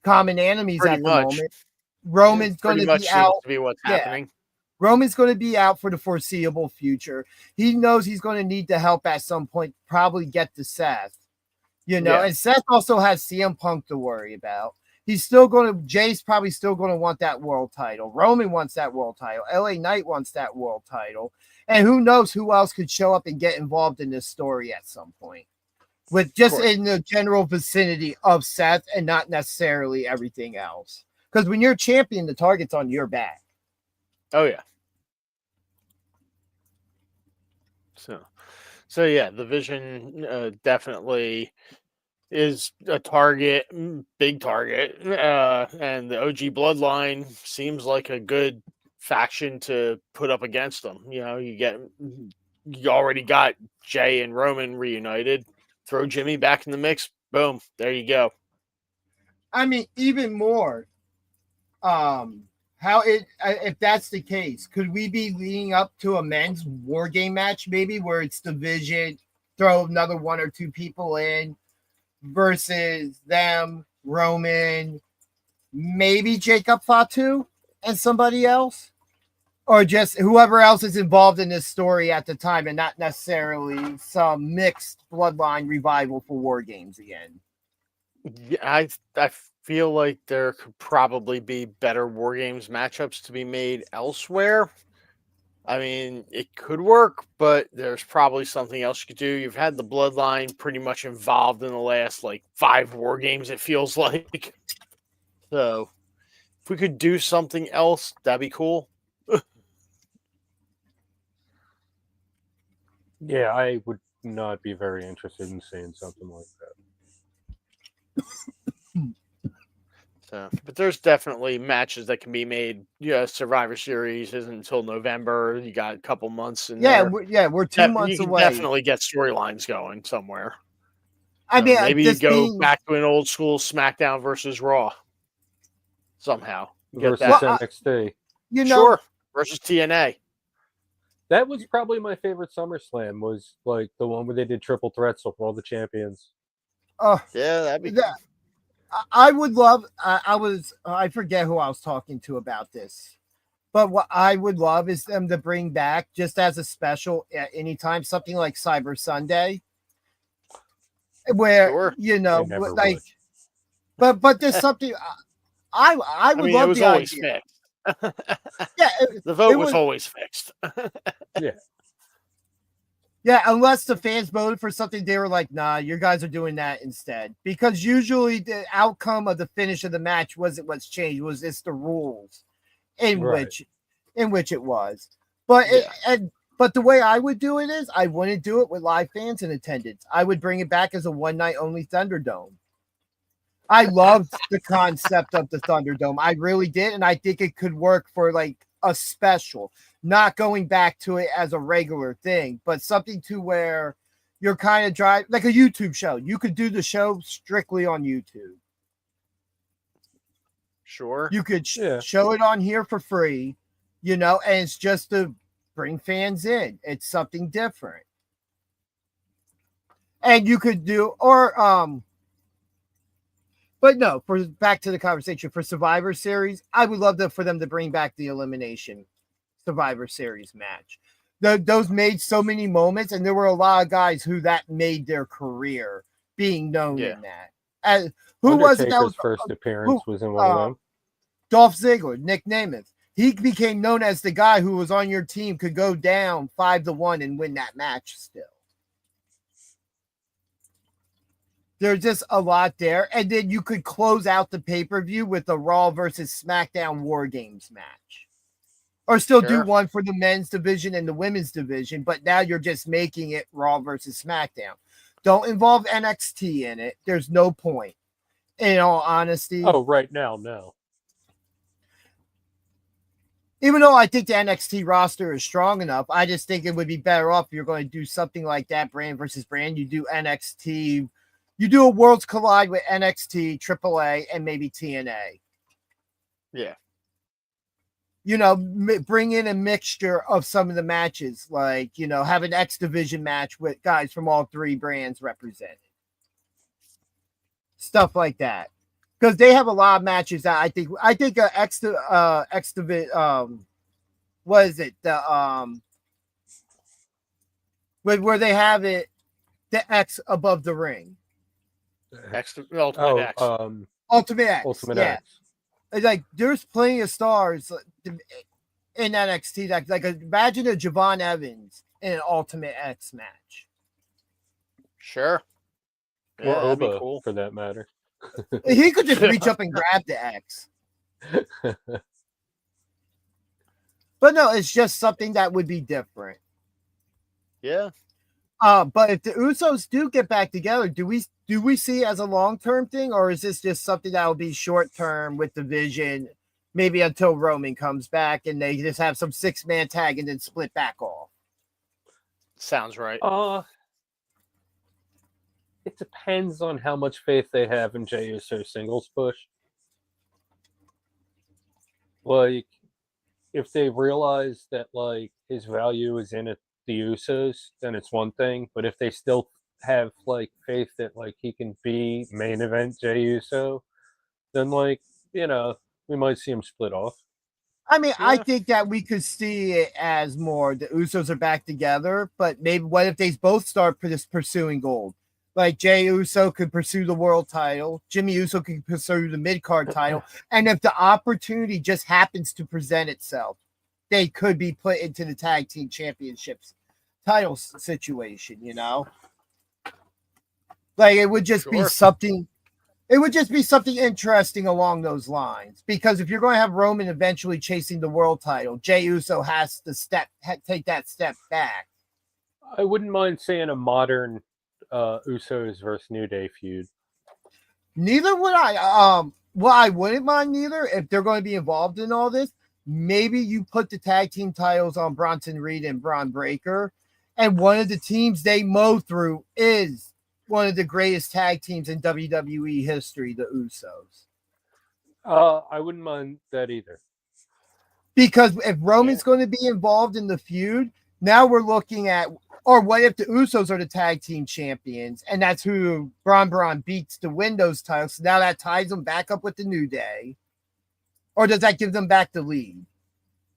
Common enemies at the moment. Roman's going to be out. To be what's happening. Roman's going to be out for the foreseeable future. He knows he's going to need the help at some point, probably get to Seth. And Seth also has CM Punk to worry about. Jay's probably still going to want that world title. Roman wants that world title. LA Knight wants that world title. And who knows who else could show up and get involved in this story at some point. With just in the general vicinity of Seth and not necessarily everything else. Because when you're champion, the target's on your back. Oh, yeah. So yeah, the Vision definitely is a target, big target, and the OG Bloodline seems like a good faction to put up against them. You already got Jay and Roman reunited. Throw Jimmy back in the mix. Boom, there you go. I mean, even more. If that's the case, could we be leading up to a men's war game match, maybe where it's the Vision, throw another one or two people in versus them, Roman, maybe Jacob Fatu and somebody else, or just whoever else is involved in this story at the time, and not necessarily some mixed bloodline revival for war games again? Yeah, I feel like there could probably be better War Games matchups to be made elsewhere. I mean, it could work, but there's probably something else you could do. You've had the bloodline pretty much involved in the last 5 war games, it feels like. So if we could do something else, that'd be cool. Yeah, I would not be very interested in seeing something like that. So, but there's definitely matches that can be made. Yeah, Survivor Series isn't until November. You got a couple months in there. We're 2 months you can away. definitely get storylines going somewhere. I mean, maybe you go back to an old school SmackDown versus Raw somehow. Versus NXT. Sure, versus TNA. That was probably my favorite SummerSlam. Was the one where they did triple threats with all the champions. Oh, yeah, that'd be. I would love. I forget who I was talking to about this, but what I would love is them to bring back just as a special at any time something like Cyber Sunday, where would. but there's something. I would love it was the always idea. Fixed. Yeah, the vote was always fixed. Yeah. Yeah, unless the fans voted for something, they were like, nah, you guys are doing that instead. Because usually the outcome of the finish of the match wasn't what's changed, it's the rules in which it was. But but the way I would do it is I wouldn't do it with live fans in attendance. I would bring it back as a one night only Thunderdome. I loved the concept of the Thunderdome. I really did, and I think it could work for a special. Not going back to it as a regular thing, but something to where you're kind of like a YouTube show. You could do the show strictly on YouTube. Sure. You could show it on here for free, and it's just to bring fans in. It's something different. And you could do, but no, back to the conversation for Survivor Series, I would love for them to bring back the Elimination Survivor Series match. Those made so many moments, and there were a lot of guys who that made their career being known in that. Who was it that was first appearance was in one of them? Dolph Ziggler, Nick Namath. He became known as the guy who was on your team, could go down 5-1 and win that match still. There's just a lot there. And then you could close out the pay-per-view with the Raw versus SmackDown War Games match. Or still do one for the men's division and the women's division, but now you're just making it Raw versus SmackDown. Don't involve NXT in it. There's no point, in all honesty. Oh, right now, no. Even though I think the NXT roster is strong enough, I just think it would be better off if you're going to do something like that, brand versus brand. You do NXT. You do a Worlds Collide with NXT, AAA, and maybe TNA. Yeah. Bring in a mixture of some of the matches, have an X Division match with guys from all three brands represented. Stuff like that. Because they have a lot of matches that I think X Division, what is it? Where they have it, the X above the ring. Ultimate X. Ultimate X. Ultimate X. It's there's plenty of stars in NXT that imagine a Javon Evans in an Ultimate X match. Sure. Or Oba, cool. For that matter. He could just reach up and grab the X. But no, it's just something that would be different. Yeah. But if the Usos do get back together, do we see it as a long-term thing, or is this just something that will be short-term with the vision, maybe until Roman comes back and they just have some 6-man tag and then split back off? Sounds right. It depends on how much faith they have in Jey Uso's singles push. If they realize that his value is in it, the Usos, then it's one thing. But if they still have faith that he can be main event Jey Uso, then we might see him split off. I mean, I think that we could see it as more the Usos are back together, but maybe what if they both start pursuing gold? Jey Uso could pursue the world title, Jimmy Uso could pursue the mid-card title, and if the opportunity just happens to present itself, they could be put into the tag team championships title situation, you know? Like, it would just be something. It would just be something interesting along those lines. Because if you're going to have Roman eventually chasing the world title, Jey Uso has to take that step back. I wouldn't mind seeing a modern Usos versus New Day feud. Neither would I. Well, I wouldn't mind neither if they're going to be involved in all this. Maybe you put the tag team titles on Bronson Reed and Braun Breaker, and one of the teams they mow through is one of the greatest tag teams in WWE history, the Usos. I wouldn't mind that either. Because if Roman's going to be involved in the feud, now we're looking at, or what if the Usos are the tag team champions, and that's who Braun beats to win those titles. So now that ties them back up with the New Day. Or does that give them back the lead?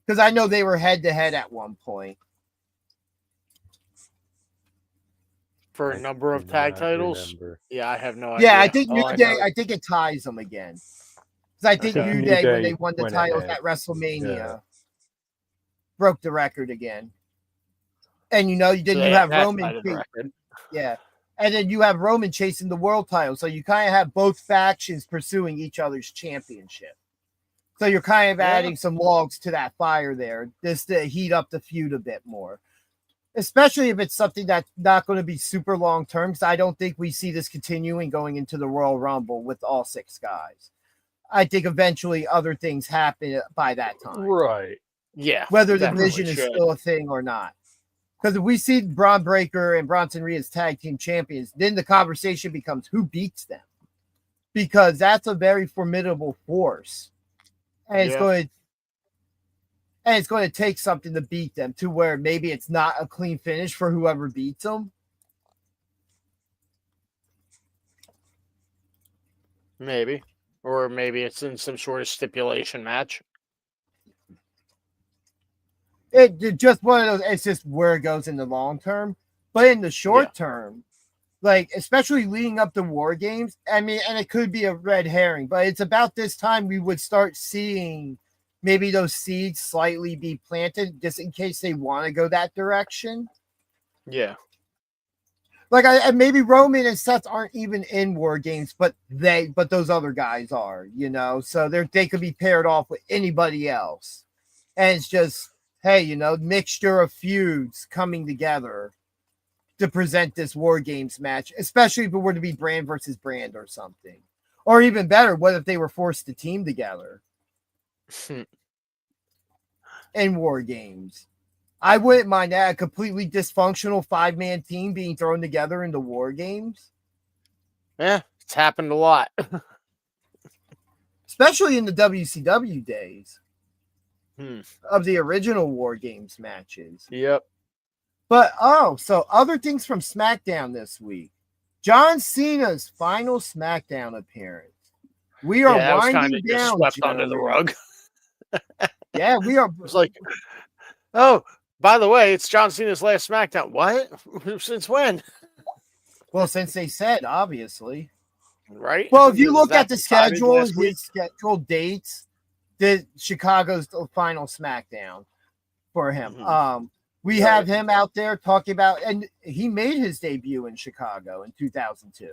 Because I know they were head-to-head at one point. For a number of tag titles? Yeah, I have no idea. Yeah, I think New Day, I think it ties them again. Because I think New Day, when they won the titles at WrestleMania, broke the record again. And you know, then you have Roman. Yeah. And then you have Roman chasing the world title. So you kind of have both factions pursuing each other's championship. So you're kind of adding some logs to that fire there, just to heat up the feud a bit more. Especially if it's something that's not going to be super long term, because I don't think we see this continuing going into the Royal Rumble with all 6 guys. I think eventually other things happen by that time. Right. Yeah. Whether the vision is still a thing or not. Because if we see Braun Breaker and Bronson Reed as tag team champions, then the conversation becomes who beats them. Because that's a very formidable force. And it's going to take something to beat them to where maybe it's not a clean finish for whoever beats them. Maybe. Or maybe it's in some sort of stipulation match. It just one of those, it's just where it goes in the long term. But in the short term, like, especially leading up to War Games, I mean, and it could be a red herring, but it's about this time we would start seeing maybe those seeds slightly be planted just in case they want to go that direction. Yeah. Like, maybe Roman and Seth aren't even in War Games, but those other guys are, you know, so they could be paired off with anybody else. And it's just, hey, you know, mixture of feuds coming together to present this War Games match, especially if it were to be brand versus brand or something. Or even better, what if they were forced to team together in War Games? I wouldn't mind that, a completely dysfunctional 5-man team being thrown together into War Games. Yeah, it's happened a lot. Especially in the WCW days of the original War Games matches. Yep. But, so other things from SmackDown this week. John Cena's final SmackDown appearance. We are winding down. Swept under the rug. Yeah, we are. It's like, oh, by the way, it's John Cena's last SmackDown. What? Since when? Well, since they said, obviously. Right? Well, if you look at the schedule, his scheduled dates, Chicago's the final SmackDown for him. We have him out there talking about, and he made his debut in Chicago in 2002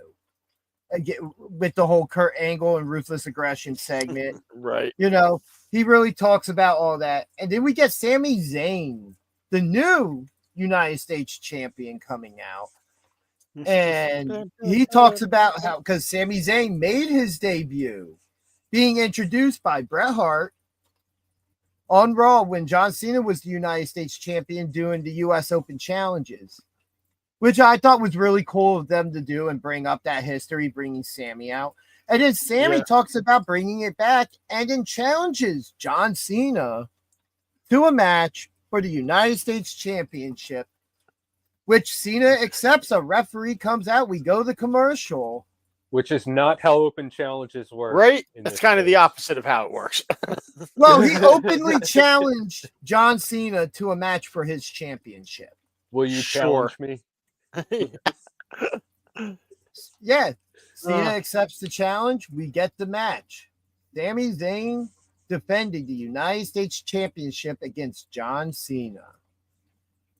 with the whole Kurt Angle and Ruthless Aggression segment. Right. You know, he really talks about all that. And then we get Sami Zayn, the new United States champion, coming out. And he talks about how, because Sami Zayn made his debut being introduced by Bret Hart on Raw when John Cena was the United States champion doing the U.S. Open challenges, which I thought was really cool of them to do and bring up that history, bringing Sami out. And then Sami talks about bringing it back and then challenges John Cena to a match for the United States Championship, which Cena accepts. A referee comes out. We go to commercial. Which is not how open challenges work. Right? That's kind of the opposite of how it works. Well, he openly challenged John Cena to a match for his championship. Will you challenge me? Yeah. Cena accepts the challenge. We get the match. Sami Zayn defending the United States Championship against John Cena.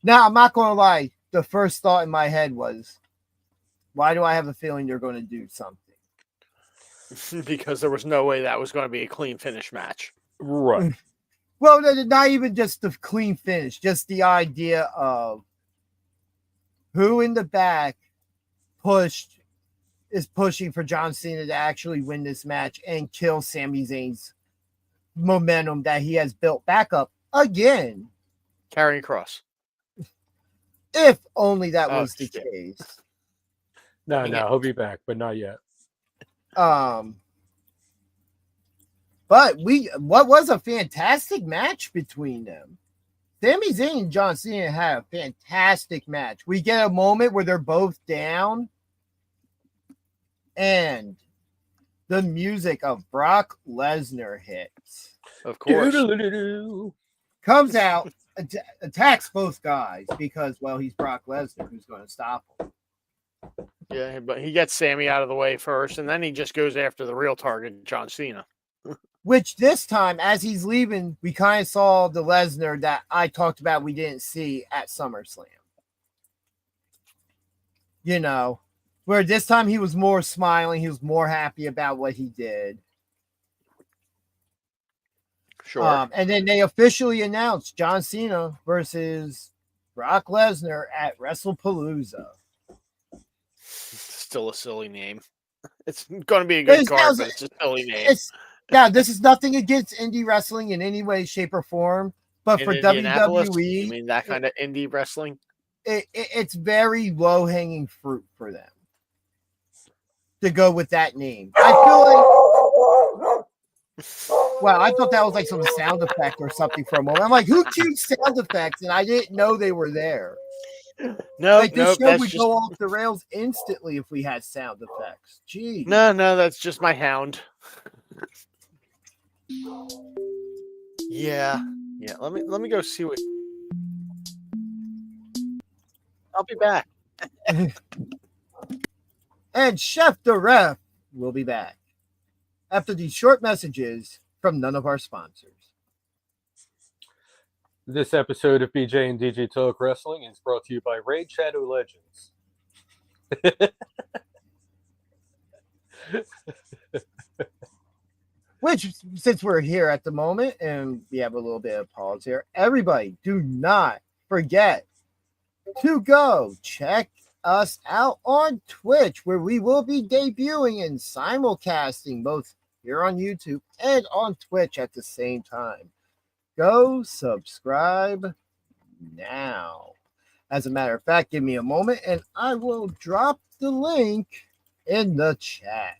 Now, I'm not going to lie. The first thought in my head was, why do I have a feeling they're going to do something? Because there was no way that was going to be a clean finish match. Right. Well, not even just the clean finish, just the idea of who in the back is pushing for John Cena to actually win this match and kill Sami Zayn's momentum that he has built back up again. Carrying cross. If only that was the case. No, he'll be back, but not yet. But what was a fantastic match between them. Sami Zayn and John Cena had a fantastic match. We get a moment where they're both down, and the music of Brock Lesnar hits. Of course. Comes out, attacks both guys because, well, he's Brock Lesnar. Who's going to stop him? Yeah, but he gets Sammy out of the way first, and then he just goes after the real target, John Cena. Which this time, as he's leaving, we kind of saw the Lesnar that I talked about we didn't see at SummerSlam. You know, where this time he was more smiling. He was more happy about what he did. Sure. And then they officially announced John Cena versus Brock Lesnar at Wrestlepalooza. Still a silly name. It's going to be a good card, but it's a silly name. This is nothing against indie wrestling in any way, shape, or form. But for WWE, you mean that kind of indie wrestling? It's very low-hanging fruit for them to go with that name. I feel like, wow, I thought that was like some sound effect or something for a moment. I'm like, who cued sound effects? And I didn't know they were there. No, like this show would go off the rails instantly if we had sound effects. Gee. No, that's just my hound. Yeah. Let me go see what. I'll be back. And Chef the Ref will be back after these short messages from none of our sponsors. This episode of BJ and DJ Talk Wrestling is brought to you by Raid Shadow Legends. Which, since we're here at the moment and we have a little bit of pause here, everybody do not forget to go check us out on Twitch, where we will be debuting and simulcasting both here on YouTube and on Twitch at the same time. Go subscribe now. As a matter of fact, give me a moment and I will drop the link in the chat.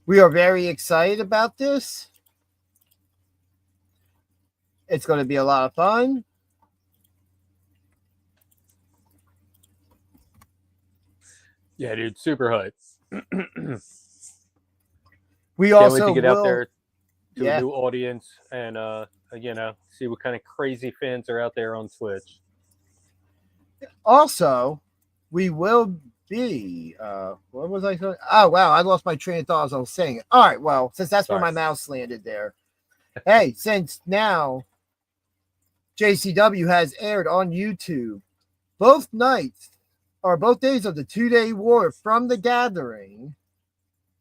We are very excited about this. It's going to be a lot of fun. Yeah, dude, super hype. We Can't also wait to get out there to a new audience and see what kind of crazy fans are out there on Twitch. Also, we will be what was I saying? Oh wow, I lost my train of thought as I was saying it. All right, well, since that's where my mouse landed there. Hey, since now JCW has aired on YouTube both nights or both days of the 2-day war from the gathering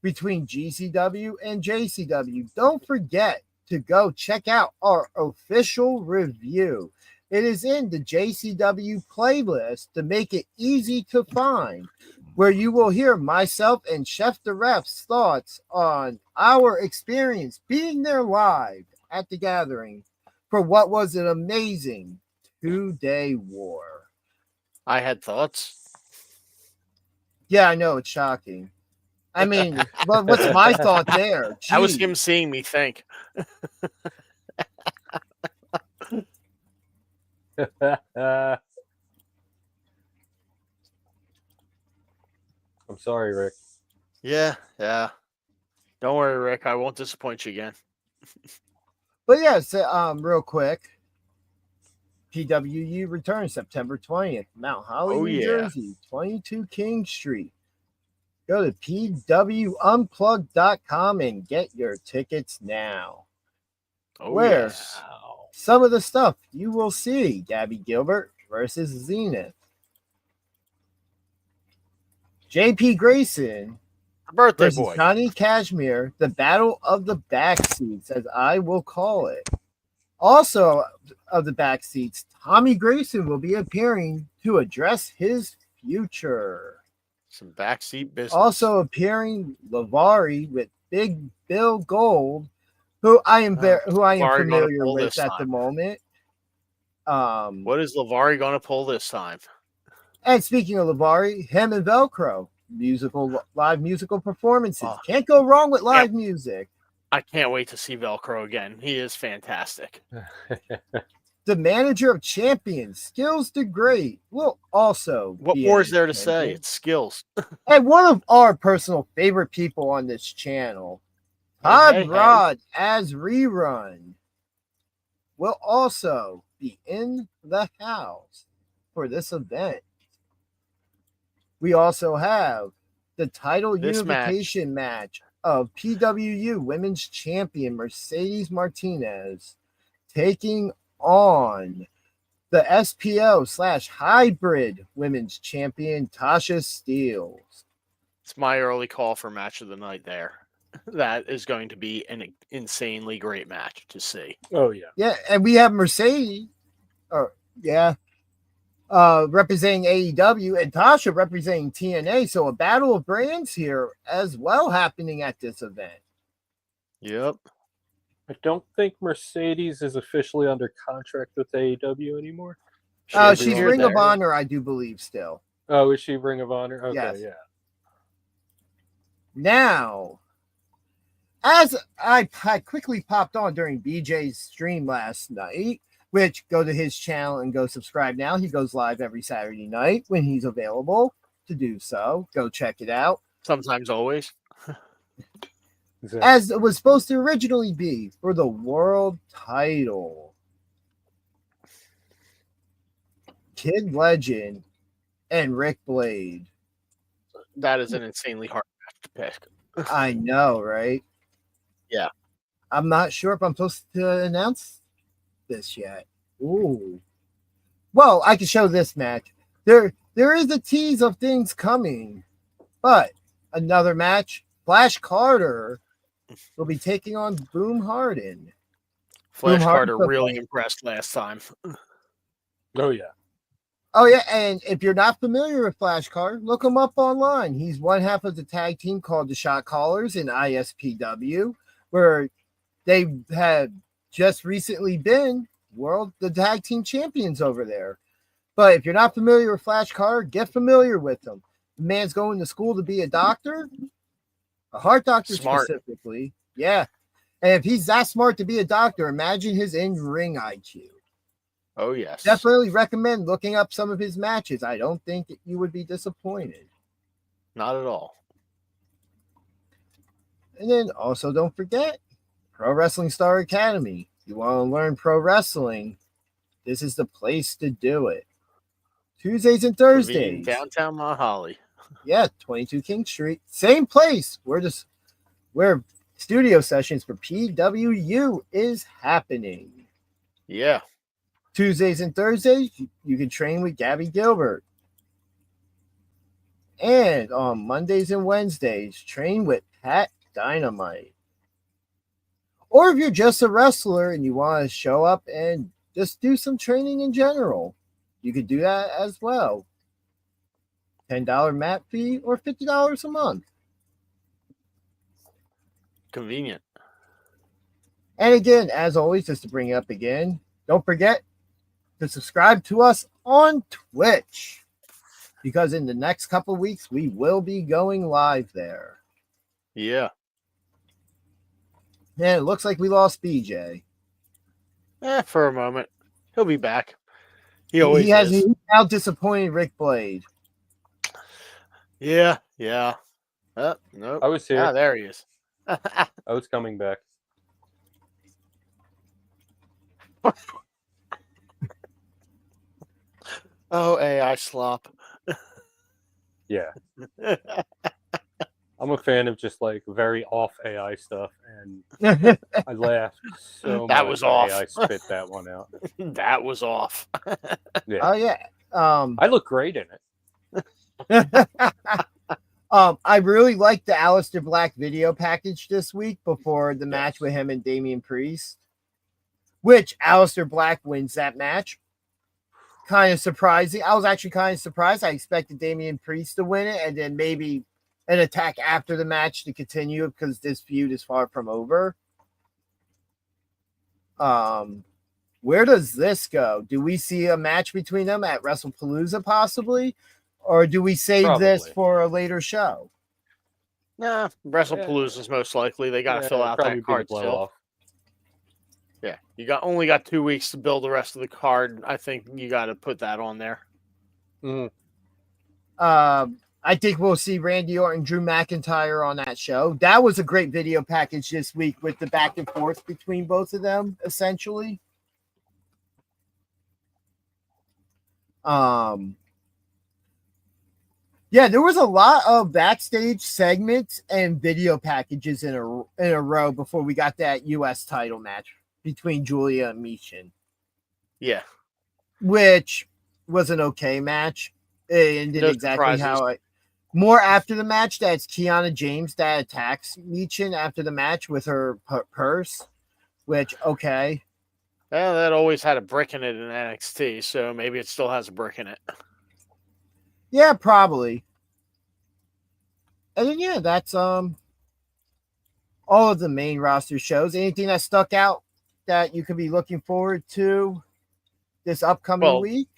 between GCW and JCW. Don't forget to go check out our official review. It is in the JCW playlist to make it easy to find, where you will hear myself and Chef the Ref's thoughts on our experience being there live at the gathering for what was an amazing 2-day war. I had thoughts. Yeah, I know, it's shocking. I mean, what's my thought there? That was him seeing me think. I'm sorry, Rick. Yeah. Don't worry, Rick. I won't disappoint you again. But yes, real quick. PWU returns September 20th, Mount Holly, New Jersey, 22 King Street. Go to pwunplug.com and get your tickets now. Oh, Where yes. some of the stuff you will see: Gabby Gilbert versus Zenith, JP Grayson Birthday versus boy. Johnny Cashmere, the battle of the backseats, as I will call it. Also, of the backseats, Tommy Grayson will be appearing to address his future. Some backseat business. Also appearing, Lavari with Big Bill Gold, who I am familiar with at the moment. What is Lavari going to pull this time? And speaking of Lavari, him and Velcro, live musical performances. Can't go wrong with live music. I can't wait to see Velcro again. He is fantastic. The manager of champions, Skills the Great, will also What be more is there to say? It's Skills. And one of our personal favorite people on this channel, Todd Rod as Rerun, will also be in the house for this event. We also have the title unification match of PWU Women's Champion Mercedes Martinez taking on the SPO/Hybrid Women's Champion Tasha Steeles. It's my early call for match of the night there. That is going to be an insanely great match to see. Oh, yeah. Yeah, and we have Mercedes, representing AEW, and Tasha representing TNA. So a battle of brands here as well happening at this event. Yep. I don't think Mercedes is officially under contract with AEW anymore. She's Ring of Honor, I do believe, still. Oh, is she Ring of Honor? Okay, yes. Yeah. Now, as I quickly popped on during BJ's stream last night, which go to his channel and go subscribe now. He goes live every Saturday night when he's available to do so. Go check it out. Sometimes, always. As it was supposed to originally be for the world title. Kid Legend and Rick Blade. That is an insanely hard match to pick. I know, right? Yeah. I'm not sure if I'm supposed to announce this yet. Ooh. Well, I can show this match. There is a tease of things coming, but another match, Flash Carter will be taking on Boom Harden. Flash Carter really impressed last time. Oh, yeah. Oh, yeah, and if you're not familiar with Flash Carter, look him up online. He's one half of the tag team called the Shot Callers in ISPW, where they had just recently been the tag team champions over there. But if you're not familiar with Flash Carter, get familiar with him. The man's going to school to be a doctor, a heart doctor specifically. Yeah. And if he's that smart to be a doctor, imagine his in-ring IQ. Oh, yes. Definitely recommend looking up some of his matches. I don't think you would be disappointed. Not at all. And then also don't forget Pro Wrestling Star Academy. You want to learn pro wrestling, this is the place to do it. Tuesdays and Thursdays. Downtown Mount Holly. Yeah, 22 King Street. Same place where studio sessions for PWU is happening. Yeah. Tuesdays and Thursdays, you can train with Gabby Gilbert. And on Mondays and Wednesdays, train with Pat Dynamite. Or if you're just a wrestler and you want to show up and just do some training in general, you could do that as well. $10 mat fee or $50 a month. Convenient. And again, as always, just to bring it up again, don't forget to subscribe to us on Twitch, because in the next couple of weeks we will be going live there. Yeah. And it looks like we lost BJ. For a moment. He'll be back. He always is. He's now disappointed Rick Blade. Yeah. Nope. I was here. Ah, there he is. I was coming back. Oh, AI slop. Yeah. I'm a fan of just like very off AI stuff, and I laughed so That much was when off. AI spit that one out. That was off. Yeah, Oh yeah. I look great in it. I really liked the Aleister Black video package this week before the match with him and Damian Priest, which Aleister Black wins that match. Kind of surprising. I was actually kind of surprised. I expected Damian Priest to win it and then maybe an attack after the match to continue because this feud is far from over. Where does this go? Do we see a match between them at Wrestlepalooza possibly? Or do we save this for a later show? Nah, Wrestlepalooza is most likely. They got to fill out that card still. Yeah, you only got 2 weeks to build the rest of the card. I think you got to put that on there. Mm-hmm. I think we'll see Randy Orton, Drew McIntyre on that show. That was a great video package this week with the back and forth between both of them, essentially. Yeah, there was a lot of backstage segments and video packages in a row before we got that U.S. title match between Julia and Michin. Yeah. Which was an okay match. It ended exactly how I... More after the match, that's Kiana James that attacks Michin after the match with her purse, which, okay. Well, that always had a brick in it in NXT, so maybe it still has a brick in it. Yeah, probably. And then, yeah, that's all of the main roster shows. Anything that stuck out that you could be looking forward to this upcoming week?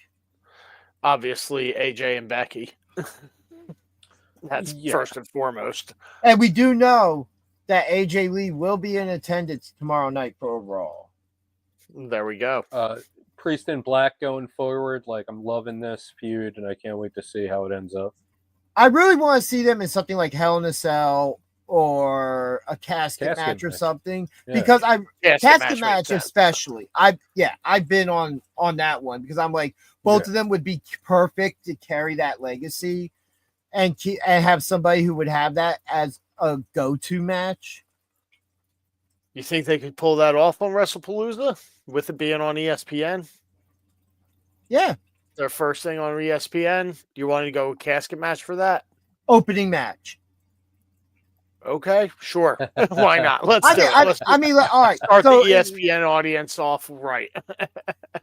Obviously, AJ and Becky. That's first and foremost. And we do know that AJ Lee will be in attendance tomorrow night for Raw. There we go. Priest and Black going forward. Like, I'm loving this feud, and I can't wait to see how it ends up. I really want to see them in something like Hell in a Cell or a casket match or something. Yeah. Because casket match especially. I've been on that one because I'm like, both of them would be perfect to carry that legacy and have somebody who would have that as a go-to match. You think they could pull that off on Wrestlepalooza with it being on ESPN? Yeah. Their first thing on ESPN. You want to go casket match for that? Opening match. Okay, sure. Why not? Let's do it. All right. Start the ESPN audience off right.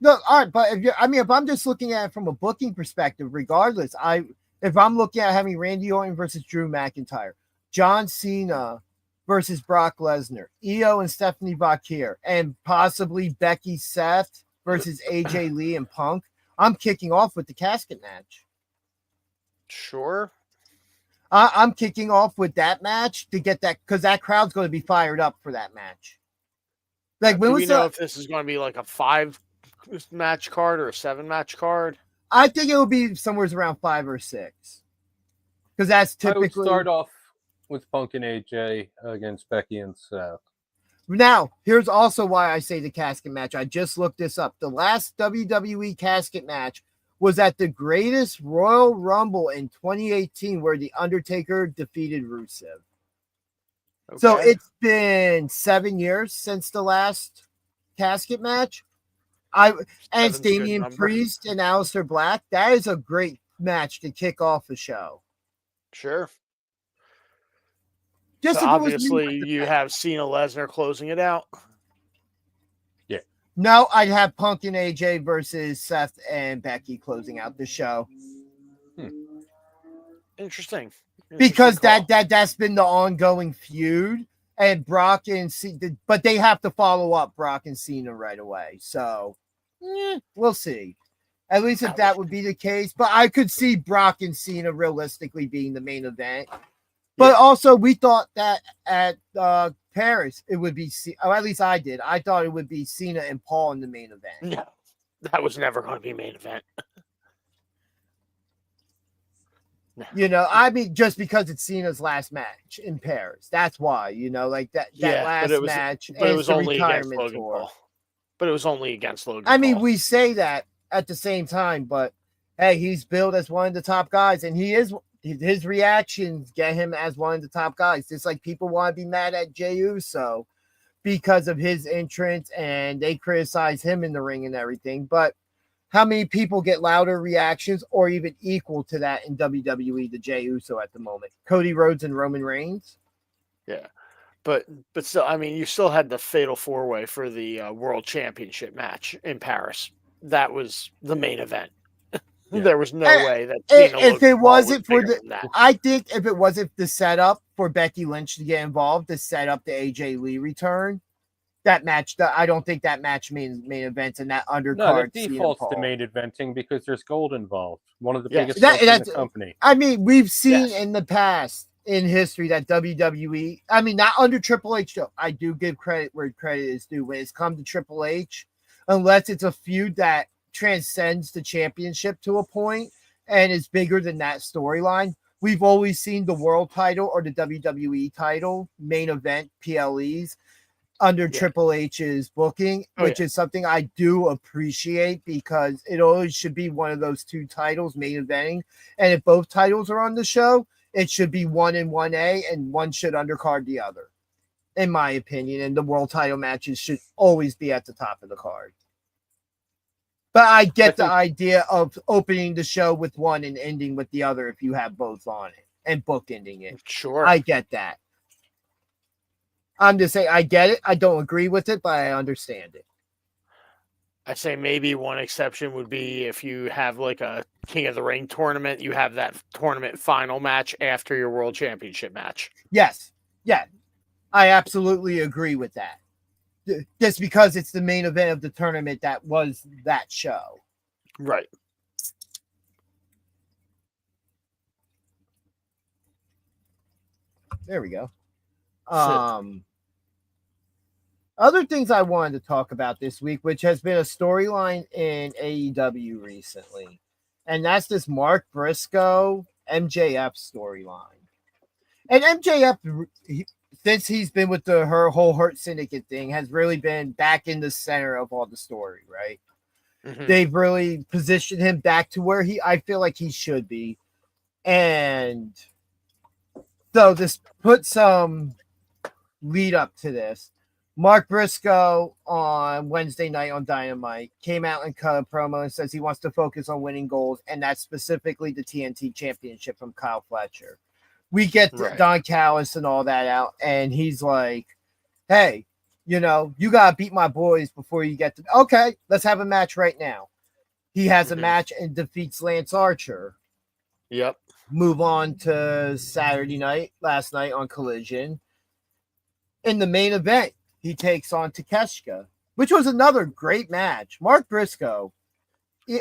No, all right, but if I'm just looking at it from a booking perspective, regardless, if I'm looking at having Randy Orton versus Drew McIntyre, John Cena versus Brock Lesnar, Io and Stephanie Vaquer, and possibly Becky Seth versus AJ Lee and Punk, I'm kicking off with the casket match. Sure. I'm kicking off with that match to get that, because that crowd's going to be fired up for that match. Like, do we know if this is going to be like a 5-match card or a 7-match card? I think it will be somewhere around 5 or 6. Because that's typically... I would start off with Punk and AJ against Becky and Seth. Now, here's also why I say the casket match. I just looked this up. The last WWE casket match was at the Greatest Royal Rumble in 2018, where The Undertaker defeated Rusev. Okay. So it's been 7 years since the last casket match. And it's Damian Priest and Aleister Black. That is a great match to kick off the show. Sure. Just so obviously, you have Cena Lesnar closing it out. Yeah. No, I'd have Punk and AJ versus Seth and Becky closing out the show. Interesting. Because that's been the ongoing feud, and Brock and Cena, but they have to follow up Brock and Cena right away. So we'll see. At least if that would be the case. But I could see Brock and Cena realistically being the main event. But also, we thought that at Paris, it would be, or at least I did. I thought it would be Cena and Paul in the main event. No, that was never going to be main event. No. You know, I mean, just because it's Cena's last match in Paris. That's why, you know, like that last match. But it was only against Logan Paul. But it was only against Logan Paul. I mean, we say that at the same time, but hey, he's billed as one of the top guys, and he is his reactions get him as one of the top guys. Just like people want to be mad at Jey Uso because of his entrance and they criticize him in the ring and everything. But how many people get louder reactions or even equal to that in WWE to Jey Uso at the moment? Cody Rhodes and Roman Reigns? Yeah. But still, I mean, you still had the fatal 4-way for the World Championship match in Paris. That was the main event. Yeah. There was no way that if it wasn't for I think if it wasn't the setup for Becky Lynch to get involved, to set up the AJ Lee return, that match, I don't think that match means main events and that undercard. No, that defaults to main eventing because there's gold involved. One of the biggest stars in the company. I mean, we've seen in the past in history that WWE, I mean, not under Triple H, though. I do give credit where credit is due. When it's come to Triple H, unless it's a feud that transcends the championship to a point and is bigger than that storyline, we've always seen the world title or the WWE title main event PLEs under Triple H's booking, which is something I do appreciate because it always should be one of those two titles main eventing. And if both titles are on the show, it should be 1 and 1A and one should undercard the other, in my opinion. And the world title matches should always be at the top of the card. But I get the idea of opening the show with one and ending with the other if you have both on it and bookending it. Sure. I get that. I'm just saying I get it. I don't agree with it, but I understand it. I say maybe one exception would be if you have like a King of the Ring tournament, you have that tournament final match after your World Championship match. Yes. Yeah. I absolutely agree with that. Just because it's the main event of the tournament that was that show. Right. There we go. Other things I wanted to talk about this week, which has been a storyline in AEW recently, and that's this Mark Briscoe MJF storyline. And MJF, since he's been with her whole Hurt Syndicate thing, has really been back in the center of all the story, right? Mm-hmm. They've really positioned him back to where I feel like he should be. And so this put some lead up to this. Mark Briscoe on Wednesday night on Dynamite came out and cut a promo and says he wants to focus on winning goals, and that's specifically the TNT Championship from Kyle Fletcher. We get Don Callis and all that out, and he's like, hey, you got to beat my boys before you get to... Okay, let's have a match right now. He has a match and defeats Lance Archer. Yep. Move on to last night on Collision. In the main event, he takes on Takeshita, which was another great match. Mark Briscoe,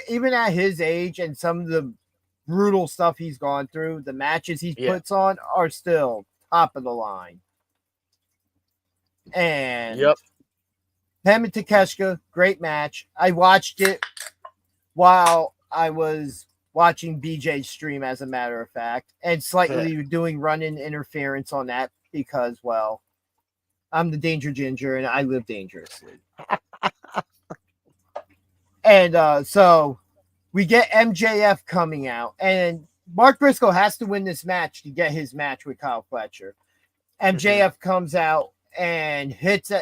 even at his age and some of the brutal stuff he's gone through, the matches he puts on are still top of the line. And him and Takeshita, great match. I watched it while I was watching BJ's stream, as a matter of fact, and slightly doing run-in interference on that because, well, I'm the Danger Ginger, and I live dangerously. And so we get MJF coming out, and Mark Briscoe has to win this match to get his match with Kyle Fletcher. MJF comes out and hits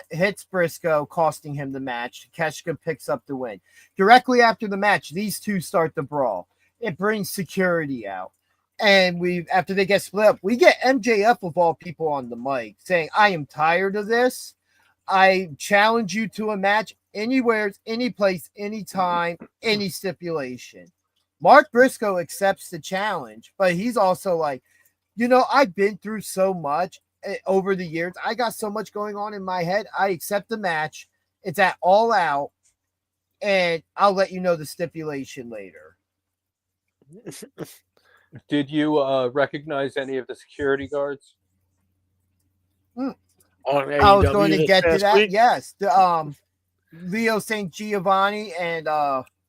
Briscoe, costing him the match. Takeshita picks up the win. Directly after the match, these two start the brawl. It brings security out. And after they get split up, we get MJF of all people on the mic saying, I am tired of this. I challenge you to a match anywhere, any place, anytime, any stipulation. Mark Briscoe accepts the challenge, but he's also like, I've been through so much over the years. I got so much going on in my head. I accept the match. It's at All Out, and I'll let you know the stipulation later. Did you recognize any of the security guards? I was going to get to that. Week? Yes. Leo St. Giovanni and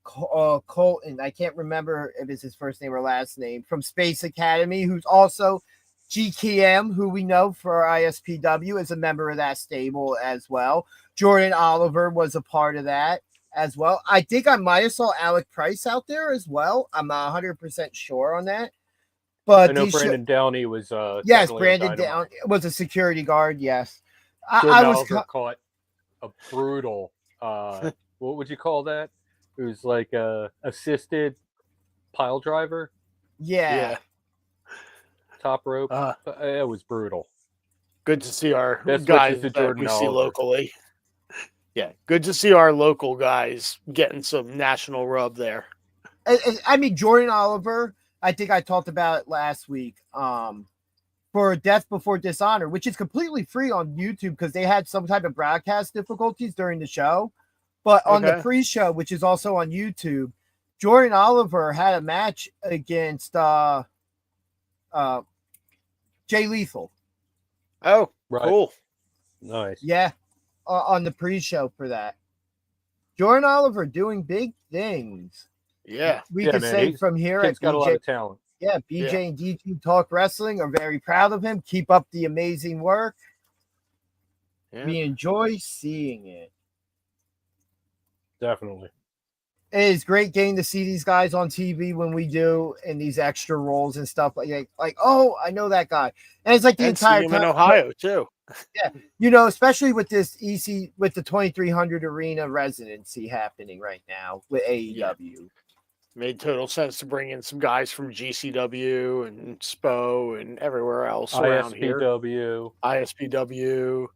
Colton. I can't remember if it's his first name or last name, from Space Academy, who's also GKM, who we know for our ISPW, is a member of that stable as well. Jordan Oliver was a part of that as well. I think I might have saw Alec Price out there as well. I'm not 100% sure on that. But I know Brandon Downey was yes, definitely Brandon on Dynamite. Down was a security guard. Yes, Jordan I was Oliver caught a brutal. What would you call that? It was like a assisted pile driver, yeah. top rope. Uh, It was brutal. Good to see our Best guys wishes to that Jordan we see Oliver. locally. Yeah, good to see our local guys getting some national rub there. I mean, Jordan Oliver, I think I talked about it last week. For Death Before Dishonor, which is completely free on YouTube because they had some type of broadcast difficulties during the show. But on the pre-show, which is also on YouTube, Jordan Oliver had a match against Jay Lethal. Oh, Right. cool. Nice. Yeah, on the pre-show for that. Jordan Oliver doing big things. Yeah. We can say from here Kid's at got BJ, a lot of talent. Yeah, BJ and DG Talk Wrestling are very proud of him. Keep up the amazing work. Yeah. We enjoy seeing it. Definitely. It is great getting to see these guys on TV when we do in these extra roles and stuff like oh, I know that guy. And it's like the entire time in Ohio too. Yeah, you know, especially with this with the 2300 arena residency happening right now with AEW. Yeah. Made total sense to bring in some guys from GCW and SPO and everywhere else around here. ISPW.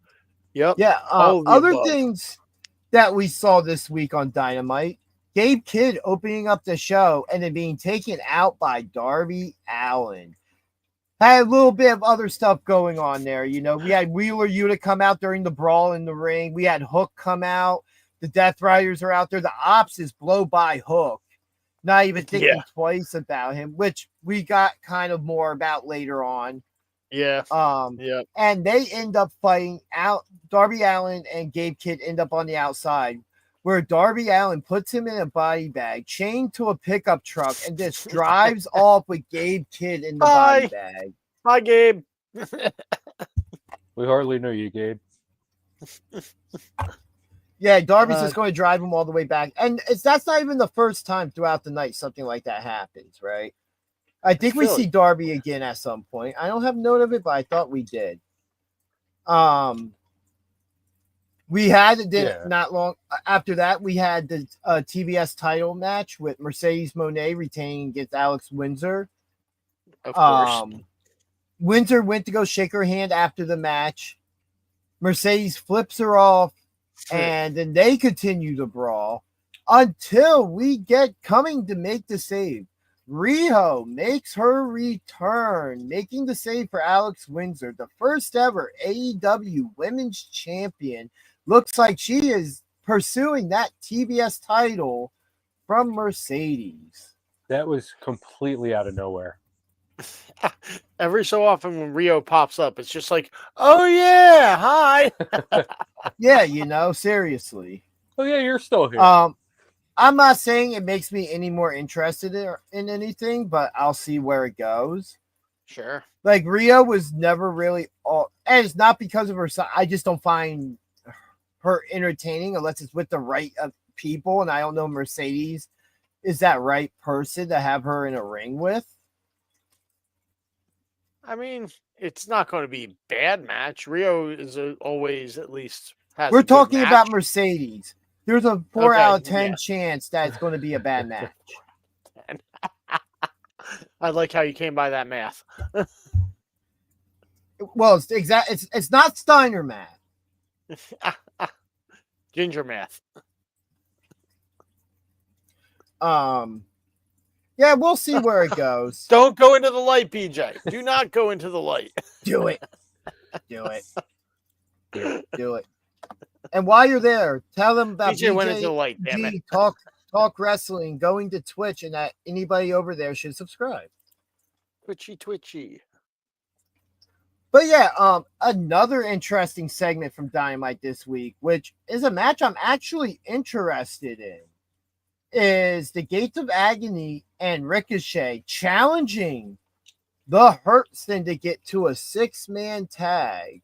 Yep. Yeah. Other things that we saw this week on Dynamite, Gabe Kidd opening up the show and then being taken out by Darby Allin. Had a little bit of other stuff going on there. You know, we had Wheeler Yuta come out during the brawl in the ring. We had Hook come out. The Death Riders are out there. The Ops is blow by Hook. Not even thinking twice about him, which we got kind of more about later on. Yeah. And they end up fighting out. Darby Allin and Gabe Kidd end up on the outside, where Darby Allin puts him in a body bag, chained to a pickup truck, and just drives off with Gabe Kidd in the body bag. Bye, Gabe. We hardly knew you, Gabe. Yeah, Darby's just going to drive him all the way back. And that's not even the first time throughout the night something like that happens, right? I think we see Darby again at some point. I don't have note of it, but I thought we did. We had not long after that, we had the TBS title match with Mercedes Moné retaining against Alex Windsor. Of course. Windsor went to go shake her hand after the match. Mercedes flips her off, and then they continue to brawl until we get coming to make the save. Riho makes her return, making the save for Alex Windsor, the first ever AEW Women's Champion. Looks like she is pursuing that TBS title from Mercedes. That was completely out of nowhere. Every so often when Rio pops up, it's just like, oh yeah, hi. Yeah, you know, seriously. Oh yeah, you're still here. I'm not saying it makes me any more interested in anything, but I'll see where it goes. Sure. Like Rio was never really and it's not because of her. I just don't find her entertaining unless it's with the right people, and I don't know Mercedes is that right person to have her in a ring with. I mean, it's not going to be a bad match. Rio is always at least has. We're talking about Mercedes. There's a 4 out of 10 chance that it's going to be a bad match. I like how you came by that math. Well, it's not Steiner math. Ginger math. Yeah, we'll see where it goes. Don't go into the light, BJ. Do not go into the light. Do it. Do it. And while you're there, tell them about BJ went into the light, damn it. Talk Wrestling, going to Twitch, and that anybody over there should subscribe. Twitchy. But yeah, another interesting segment from Dynamite this week, which is a match I'm actually interested in, is the Gates of Agony and Ricochet challenging the Hurtson to get to a 6-man tag,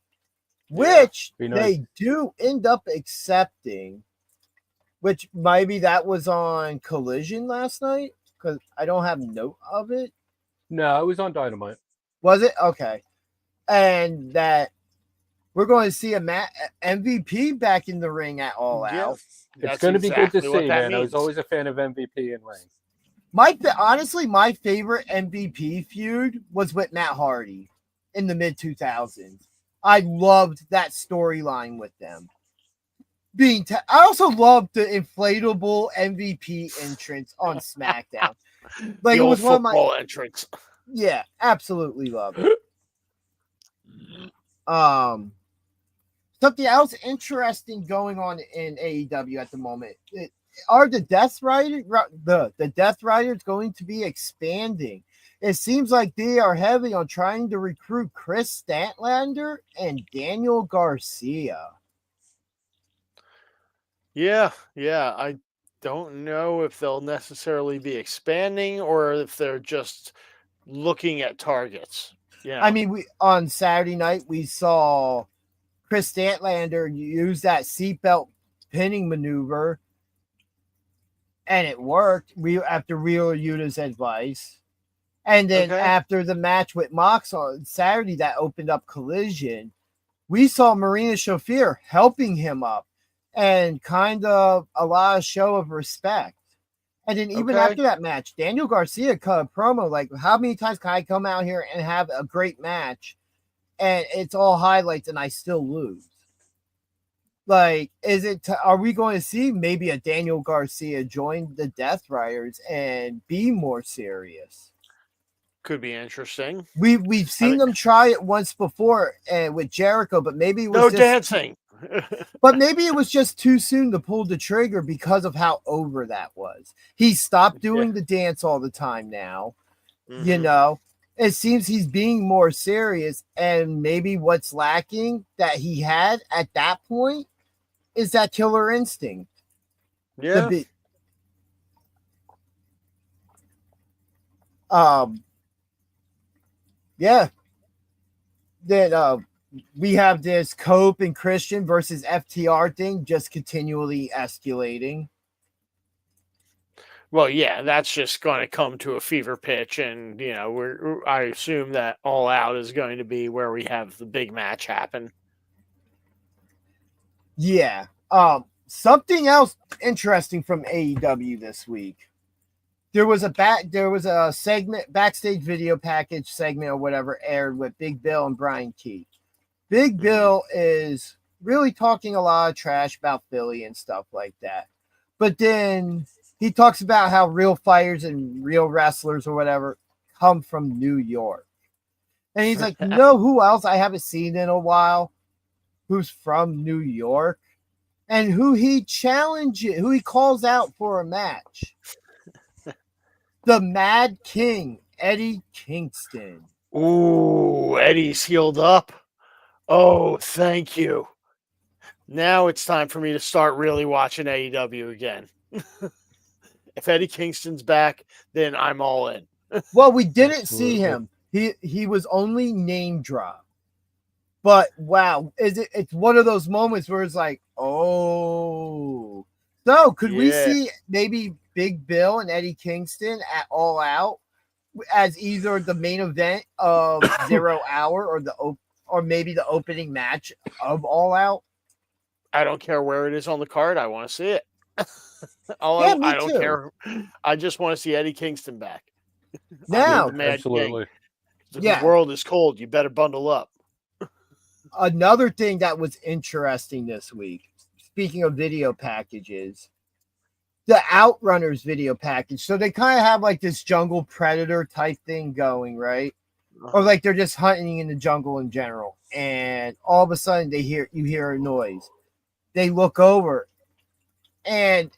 which they do end up accepting, which maybe that was on Collision last night, because I don't have note of it. No, it was on Dynamite. Was it? Okay. And that we're going to see a MVP back in the ring at All Out. It's going to be good to see, man. Means. I was always a fan of MVP in ring. Honestly, my favorite MVP feud was with Matt Hardy in the mid 2000s. I loved that storyline with them. I also loved the inflatable MVP entrance on SmackDown. Like the it was old one of football my entrance. Yeah, absolutely loved it. Something else interesting going on in AEW at the moment. Are the Death Riders the Death Riders going to be expanding? It seems like they are heavy on trying to recruit Chris Statlander and Daniel Garcia. Yeah. I don't know if they'll necessarily be expanding or if they're just looking at targets. Yeah. I mean, on Saturday night we saw Chris Statlander use that seatbelt pinning maneuver, and it worked. After Wheeler Yuta's advice. And then after the match with Mox on Saturday that opened up Collision, we saw Marina Shafir helping him up and kind of a lot of show of respect. And then even after that match, Daniel Garcia cut a promo like, how many times can I come out here and have a great match and it's all highlights and I still lose? Like, are we going to see maybe a Daniel Garcia join the Death Riders and be more serious? Could be interesting. We've seen them try it once before with Jericho, but maybe it was dancing. But maybe it was just too soon to pull the trigger because of how over that was. He stopped doing the dance all the time now. Mm-hmm. You know, it seems he's being more serious, and maybe what's lacking that he had at that point is that killer instinct. Yeah. Yeah. Then we have this Cope and Christian versus FTR thing just continually escalating. Well, yeah, that's just going to come to a fever pitch, and you know, I assume that All Out is going to be where we have the big match happen. Yeah. Something else interesting from AEW this week. There was a segment, backstage video package segment or whatever aired with Big Bill and Brian Keith. Big Bill is really talking a lot of trash about Philly and stuff like that. But then he talks about how real fighters and real wrestlers or whatever come from New York. And he's like, you know who else I haven't seen in a while who's from New York? And who he calls out for a match. The Mad King, Eddie Kingston. Ooh, Eddie's healed up. Oh, thank you. Now it's time for me to start really watching AEW again. If Eddie Kingston's back, then I'm all in. Well, we didn't see him. He was only name dropped. But wow, it's one of those moments where it's like, oh. So could we see maybe Big Bill and Eddie Kingston at All Out as either the main event of 0 Hour or maybe the opening match of All Out? I don't care where it is on the card. I want to see it. I don't care. I just want to see Eddie Kingston back. Now, absolutely. The world is cold. You better bundle up. Another thing that was interesting this week, speaking of video packages, the Outrunners video package. So they kind of have like this jungle predator type thing going, right? Or like they're just hunting in the jungle in general. And all of a sudden you hear a noise. They look over and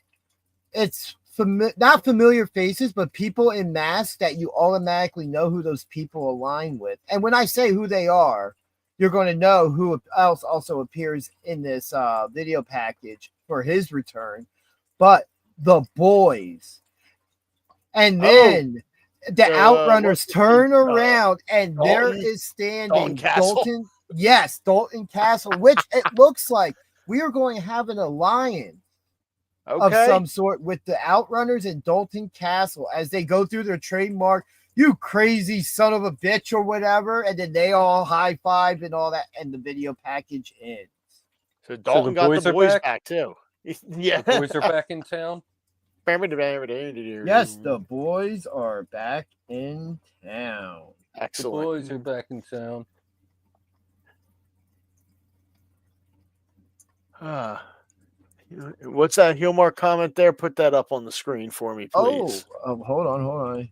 it's not familiar faces, but people in masks that you automatically know who those people align with. And when I say who they are, you're going to know who else also appears in this video package for his return. But the boys. And then the Outrunners turn around and there is standing Dalton. Yes, Dalton Castle, which it looks like we are going to have an alliance of some sort with the Outrunners and Dalton Castle as they go through their trademark you crazy son of a bitch or whatever, and then they all high five and all that, and the video package ends. So Dalton got the boys back too. Yeah, the boys are back in town. Yes, the boys are back in town. Excellent. The boys are back in town. What's that Hillmark comment there? Put that up on the screen for me, please. Hold on.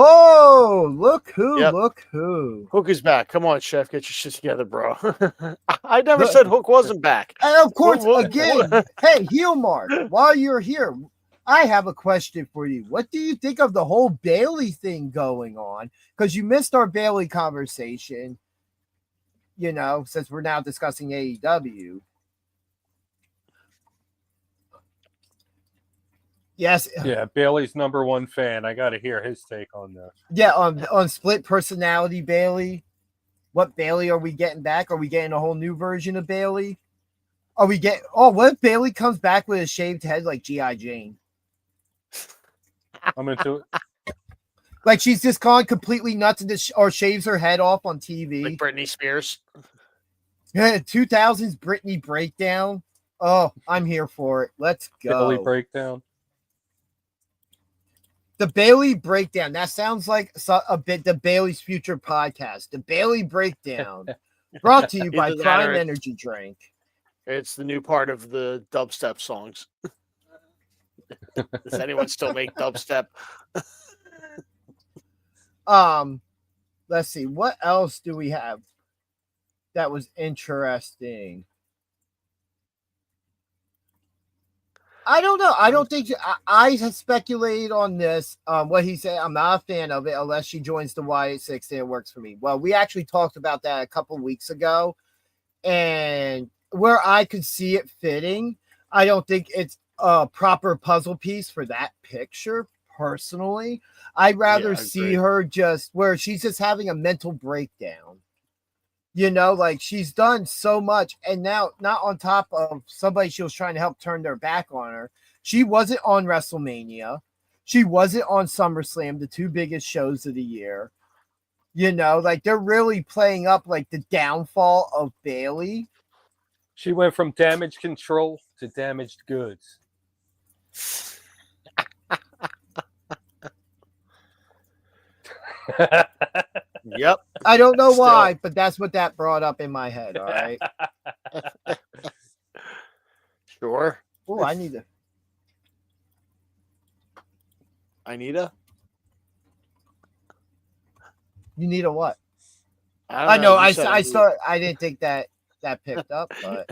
Oh, look who. Hook is back. Come on, Chef. Get your shit together, bro. I never said Hook wasn't back. And of course, again, hey, Hillmark, while you're here, I have a question for you. What do you think of the whole Bailey thing going on? Because you missed our Bailey conversation, since we're now discussing AEW. Yes. Yeah, Bailey's #1 fan. I got to hear his take on this. Yeah, on split personality Bailey. What Bailey are we getting back? Are we getting a whole new version of Bailey? What if Bailey comes back with a shaved head like G.I. Jane? I'm into it. Like she's just gone completely nuts or shaves her head off on TV. Like Britney Spears. Yeah, 2000s Britney breakdown. Oh, I'm here for it. Let's go. Bailey breakdown. The Bailey breakdown. That sounds like a bit the Bailey's Future podcast. The Bailey breakdown. Brought to you by Prime Energy Drink. It's the new part of the dubstep songs. Does anyone still make dubstep? Let's see. What else do we have that was interesting? I don't know. I don't think I speculated on this. What he said, I'm not a fan of it unless she joins the Y86, then it works for me. Well, we actually talked about that a couple of weeks ago, and where I could see it fitting, I don't think it's a proper puzzle piece for that picture. Personally, I'd rather see her just where she's just having a mental breakdown. Like she's done so much, and now not on top of somebody she was trying to help turn their back on her. She wasn't on WrestleMania. She wasn't on SummerSlam, the two biggest shows of the year. Like they're really playing up like the downfall of Bailey. She went from damage control to damaged goods. Yep. I don't know why, but that's what that brought up in my head. All right. Sure. Oh, I need to. Anita? You need a what? I know. I didn't think that picked up, but.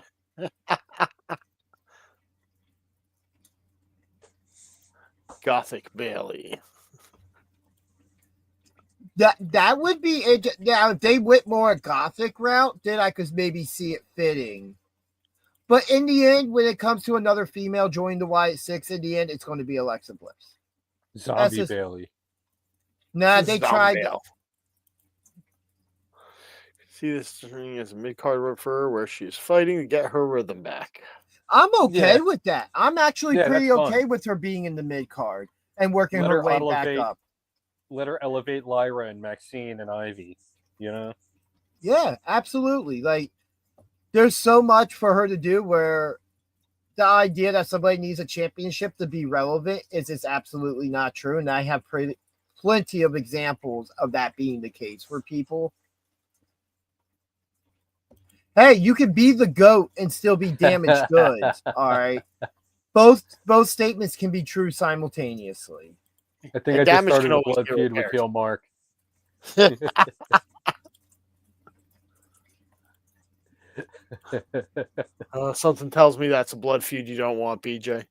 Gothic Bailey. That would be it. Now, if they went more a Gothic route, then I could maybe see it fitting. But in the end, when it comes to another female joining the Y86, in the end, it's going to be Alexa Bliss. Zombie Bailey. Nah, they tried. See this thing as a mid-card refer where she's fighting to get her rhythm back. I'm okay with that. I'm actually pretty okay with her being in the mid-card and working her way back up. Let her elevate Lyra and Maxine and Ivy, Yeah, absolutely. Like, there's so much for her to do where the idea that somebody needs a championship to be relevant is just absolutely not true. And I have plenty of examples of that being the case for people. Hey, you can be the GOAT and still be damaged goods. All right. Both statements can be true simultaneously. I think I just started a blood feud with Hillmark. Something tells me that's a blood feud you don't want, BJ.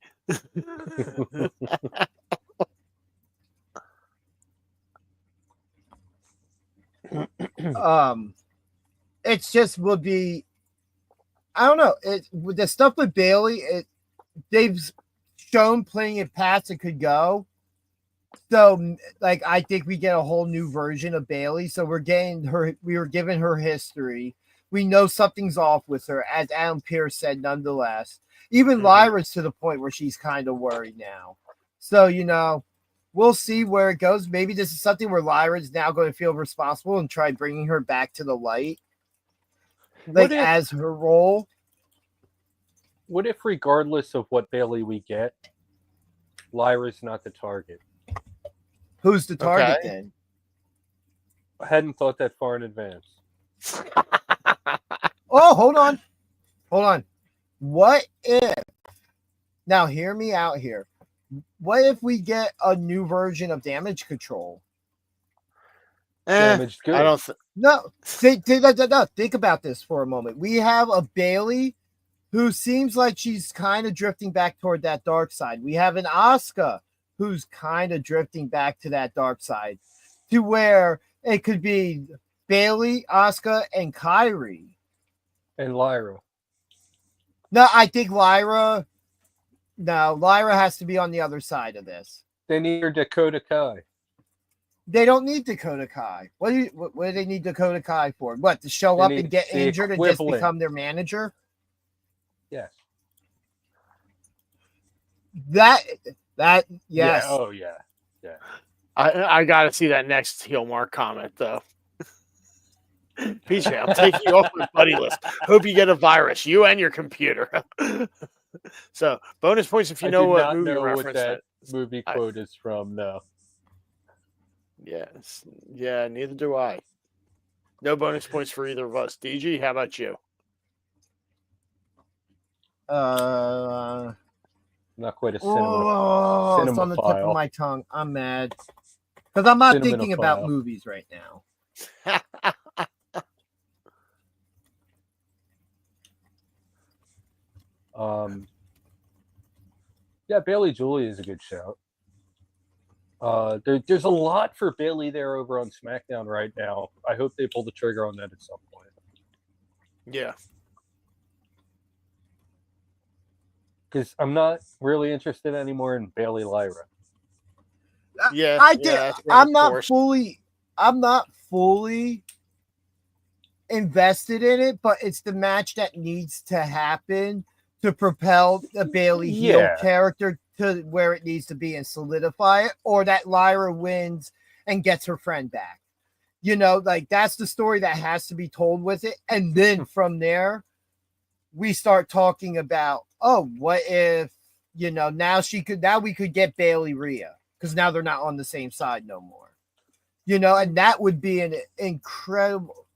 It's just would be. I don't know. With the stuff with Bailey, they've shown plenty of paths it could go. So, like, I think we get a whole new version of Bailey. So we're getting her. We were given her history. We know something's off with her, as Adam Pearce said. Nonetheless, even Lyra's to the point where she's kind of worried now. So we'll see where it goes. Maybe this is something where Lyra is now going to feel responsible and try bringing her back to the light, like as her role. What if, regardless of what Bailey we get, Lyra's not the target? Who's the target then? I hadn't thought that far in advance. Oh, hold on. What if? Now, hear me out here. What if we get a new version of Damage Control? Damage good. I don't. No, think about this for a moment. We have a Bailey who seems like she's kind of drifting back toward that dark side. We have an Asuka who's kind of drifting back to that dark side, to where it could be Bailey, Asuka, and Kairi. And Lyra. No, I think Lyra has to be on the other side of this. They need her Dakota Kai. They don't need Dakota Kai. What do they need Dakota Kai for? What, to show up and get injured and just become their manager? Yes. That yes. Yeah. Oh yeah. Yeah. I gotta see that next heel mark comment though. PJ, I'm taking you off my buddy list. Hope you get a virus, you and your computer. So bonus points if you know what movie reference that movie quote is from. No. Yes. Yeah, neither do I. No bonus points for either of us. DG, how about you? Not quite a it's on the tip of my tongue. I'm mad because I'm not thinking about movies right now. Yeah, Bailey Julie is a good shout. There's a lot for Bailey there over on SmackDown right now. I hope they pull the trigger on that at some point. Yeah. Because I'm not really interested anymore in Bailey Lyra. Yeah, I think I'm not fully invested in it, but it's the match that needs to happen to propel the Bailey heel character to where it needs to be and solidify it, or that Lyra wins and gets her friend back. You know, like that's the story that has to be told with it. And then from there, we start talking about, oh, what if, you know, now we could get Bailey Rhea because now they're not on the same side no more. You know, and that would be an incredible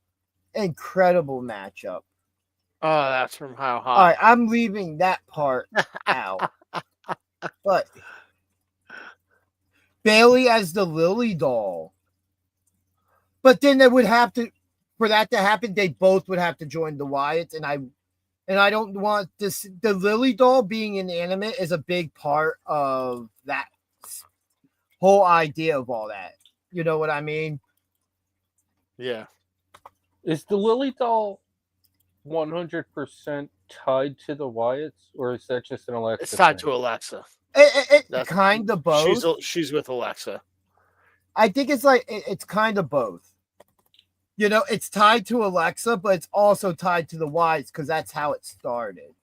matchup. Oh, that's from How High. All right, I'm leaving that part out. But Bailey as the Lily doll. But then they would have to, for that to happen, they both would have to join the Wyatts. And I don't want this. The Lily doll being inanimate is a big part of that whole idea of all that. You know what I mean? Yeah. Is the Lily doll 100% tied to the Wyatts, or is that just an Alexa? It's tied to Alexa. It kind of both. She's with Alexa. I think it's like it's kind of both. You know, it's tied to Alexa, but it's also tied to the Wyatts because that's how it started.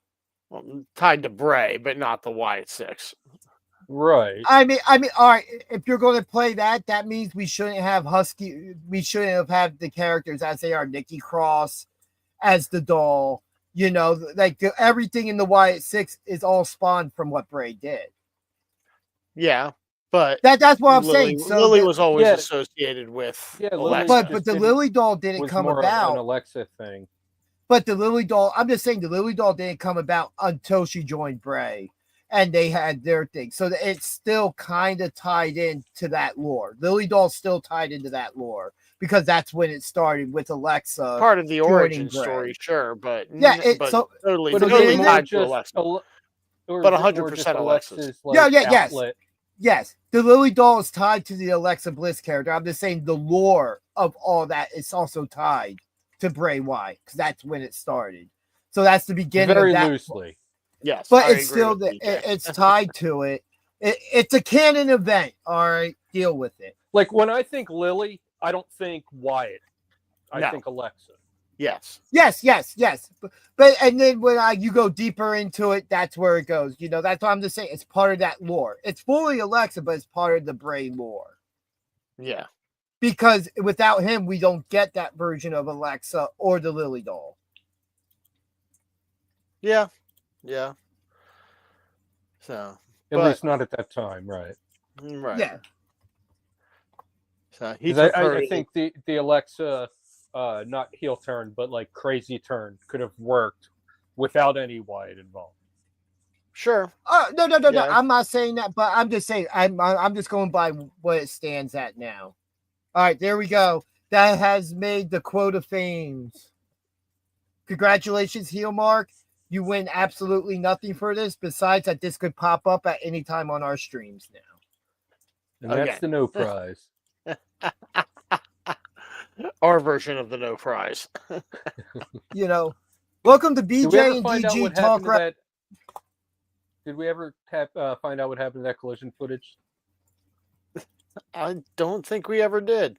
Well, tied to Bray, but not the Wyatt Six. Right. I mean, all right. If you're going to play that means we shouldn't have Husky. We shouldn't have had the characters as they are. Nikki Cross as the doll. You know, like everything in the Wyatt Six is all spawned from what Bray did. Yeah, but that's what I'm saying. So Lily was always associated with Alexa. But the Lily doll didn't come about. An Alexa thing. But the Lily doll, I'm just saying, the Lily doll didn't come about until she joined Bray, and they had their thing. So it's still kind of tied into that lore. Lily doll's still tied into that lore because that's when it started with Alexa. Part of the origin story, sure, but totally tied to Alexa. But 100% Alexa's. Yes. The Lily doll is tied to the Alexa Bliss character. I'm just saying the lore of all that is also tied to Bray Wyatt because that's when it started. So that's the beginning very of that. Loosely. Yes, but it's still it's tied to it. It's a canon event. All right, deal with it. Like when I think Lily, I don't think Wyatt. I think Alexa. Yes. But and then when you go deeper into it, that's where it goes. That's what I'm just saying. It's part of that lore. It's fully Alexa, but it's part of the Bray lore. Yeah. Because without him, we don't get that version of Alexa or the Lily doll. Yeah. So, at least not at that time, right? Right. Yeah. So I think the Alexa, not heel turn, but like crazy turn could have worked without any Wyatt involved. Sure. No. I'm not saying that, but I'm just saying I'm just going by what it stands at now. All right, there we go. That has made the quote of fames. Congratulations, Heel Mark. You win absolutely nothing for this, besides that this could pop up at any time on our streams now. And that's the no prize. Our version of the no prize. Welcome to BJ and DG Talk. Did we ever find out what happened to that collision footage? I don't think we ever did.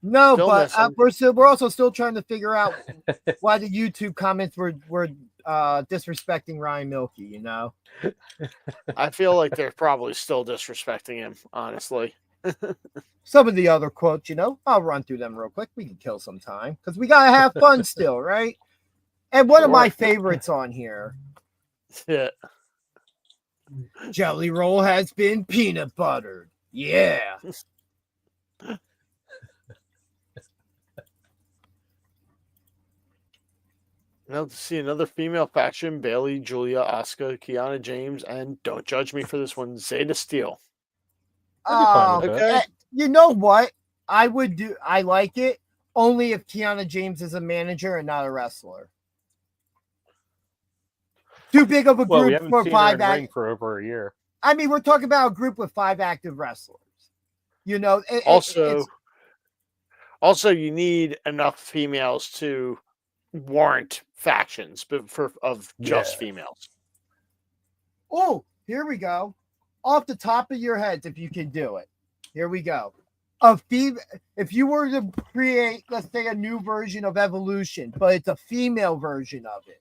No, but we're also still trying to figure out why the YouTube comments were disrespecting Ryan Milky. I feel like they're probably still disrespecting him, honestly. Some of the other quotes, I'll run through them real quick. We can kill some time because we gotta have fun still, right? And one of my favorites on here. Yeah. Jelly roll has been peanut buttered. Yeah. Now to see another female faction: Bailey, Julia, Asuka, Kiana James, and don't judge me for this one, Zeta Steel. Okay. You know what? I would do. I like it only if Kiana James is a manager and not a wrestler. Too big of a group we haven't for seen 5 her in ring for over a year. I mean, we're talking about a group with 5 active wrestlers. Also, you need enough females to warrant factions, but of just females. Oh, here we go. Off the top of your heads, if you can do it. Here we go. If you were to create, let's say, a new version of Evolution, but it's a female version of it.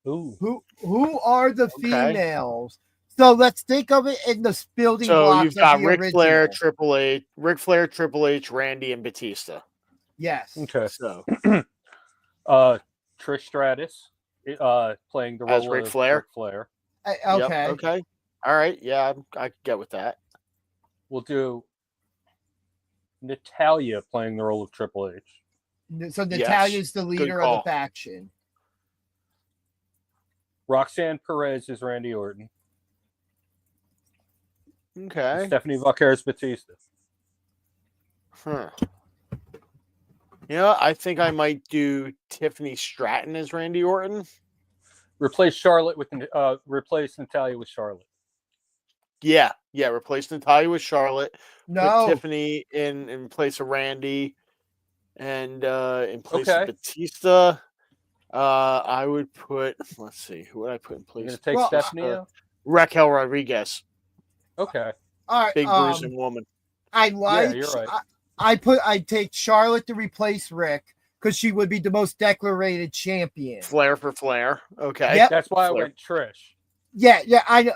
Ooh. Who are the females? So let's think of it in the building blocks. So you've got Ric Flair, original. Triple H, Randy, and Batista. Yes. Okay. So Trish Stratus playing the as role Ric of Flair. Ric Flair. Okay. Yep, okay. All right. Yeah, I can get with that. We'll do Natalya playing the role of Triple H. So Natalya's the leader of the faction. Roxanne Perez is Randy Orton. Okay. Stephanie Vaquer is Batista. Huh. I think I might do Tiffany Stratton as Randy Orton. Replace Natalya with Charlotte. Yeah. Replace Natalya with Charlotte. No. Put Tiffany in place of Randy, and in place of Batista. I would put. Let's see, who would I put in place? You're gonna take Stephanie out? Raquel Rodriguez. Okay. All right. Big bruising woman. Yeah, you're right. I'd take Charlotte to replace Rick because she would be the most declarated champion. Flair for Flair. Okay. Yep. That's why I went Trish. Yeah.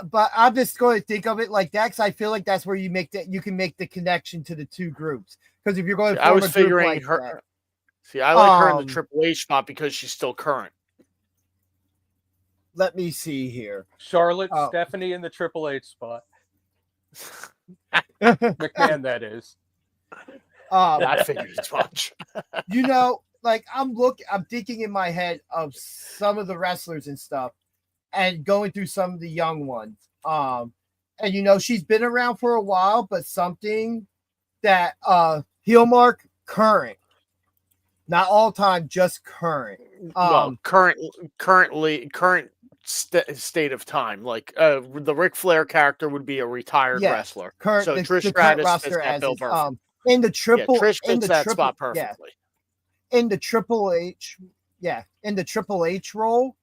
But I'm just going to think of it like that because I feel like that's where you can make the connection to the two groups. Because if you're going, I was figuring her. See, I like her in the Triple H spot because she's still current. Let me see here. Charlotte, Stephanie in the Triple H spot. McMahon, that is. I figured as much. I'm thinking in my head of some of the wrestlers and stuff, and going through some of the young ones. And she's been around for a while, but something that heel mark current, not all time, just current. Current state of time. Like the Ric Flair character would be a retired wrestler. So Trish Stratus fits that bill perfect. In the triple, Trish fits that spot perfectly. Yeah. In the Triple H, in the Triple H role,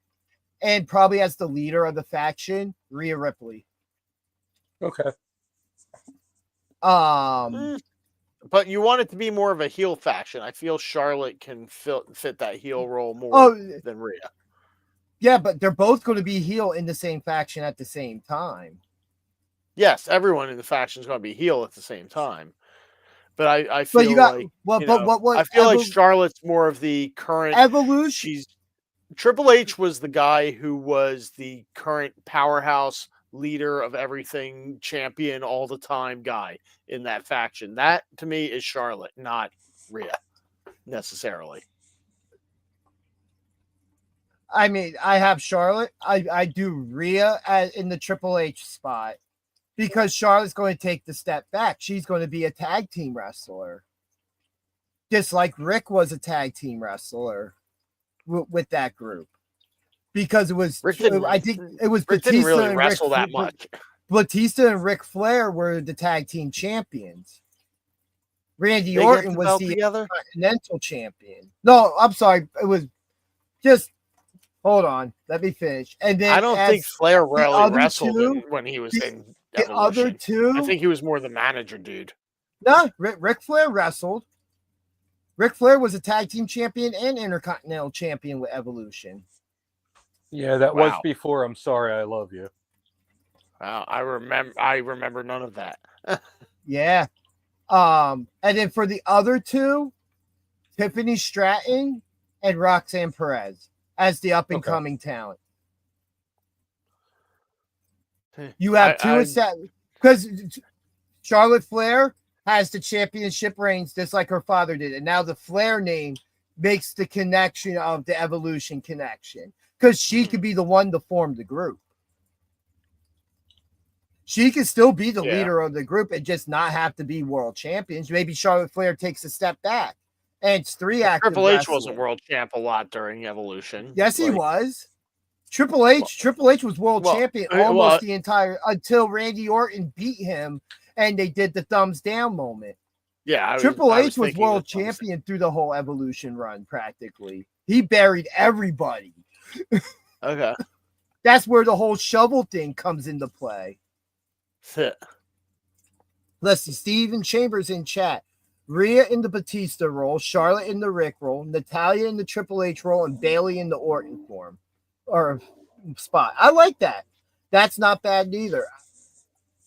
and probably as the leader of the faction, Rhea Ripley. Okay. But but you want it to be more of a heel faction. I feel Charlotte can fit that heel role more than Rhea. Yeah, but they're both going to be heel in the same faction at the same time. Yes, everyone in the faction is going to be heel at the same time. But I feel I feel like Charlotte's more of the current evolution. Triple H was the guy who was the current powerhouse leader of everything, champion all the time guy in that faction. That to me is Charlotte, not Rhea necessarily. I mean, I have Charlotte. I do Rhea in the Triple H spot because Charlotte's going to take the step back. She's going to be a tag team wrestler, just like Rick was a tag team wrestler with that group. Because it was, I think it was Rick Batista didn't really and wrestle that much. Batista and Ric Flair were the tag team champions. Randy Orton was the Continental champion. No, I'm sorry. It was just, hold on. Let me finish. And then I don't think Flair really wrestled when he was in the Evolution. Other two. I think he was more the manager dude. No, Ric Flair wrestled. Ric Flair was a tag team champion and Intercontinental champion with Evolution. Yeah, that was before I'm Sorry, I Love You. Wow, I remember none of that. Yeah. And then for the other two, Tiffany Stratton and Roxanne Perez as the up and coming talent. You have because Charlotte Flair has the championship reigns just like her father did, and now the Flair name makes the connection of the Evolution connection because she could be the one to form the group. She could still be the leader of the group and just not have to be world champions. Maybe Charlotte Flair takes a step back. And it's three active Triple H wasn't world champ a lot during Evolution. Yes, he was. Triple H was world champion almost the entire until Randy Orton beat him and they did the thumbs down moment. Yeah, Triple H was world champion through the whole Evolution run practically. He buried everybody. Okay. That's where the whole shovel thing comes into play. Let's see. Steven Chambers in chat. Rhea in the Batista role, Charlotte in the Rick role, Natalya in the Triple H role, and Bayley in the Orton form or spot. I like that. That's not bad either.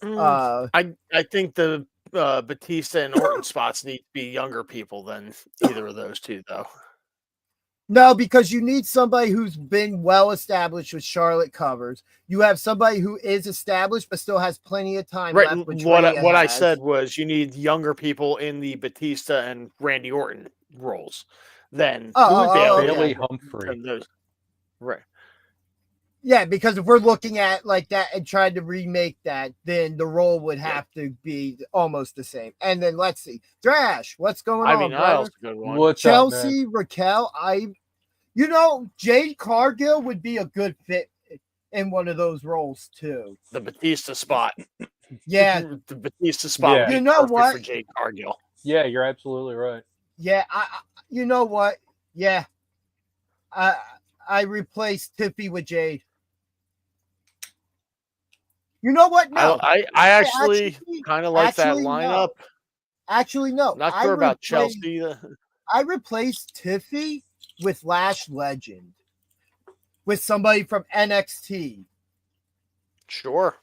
I think the Batista and Orton spots need to be younger people than either of those two, though. No, because you need somebody who's been well established with Charlotte covers. You have somebody who is established but still has plenty of time left. What I said was you need younger people in the Batista and Randy Orton roles than Bailey Humphrey. Right. Yeah, because if we're looking at like that and trying to remake that, then the role would have to be almost the same. And then let's see. Thrash, what's going on? Niall's a good one. What's Chelsea, up, Raquel, Jade Cargill would be a good fit in one of those roles too. The Batista spot. Yeah. The Batista spot. Yeah. You know what? For Jade Cargill. Yeah, you're absolutely right. Yeah, you know what? Yeah. I replaced Tiffy with Jade. You know what? No. I actually kind of like that lineup. No. Actually, no. Not sure about Chelsea. I replaced Tiffy with Lash Legend. With somebody from NXT. Sure.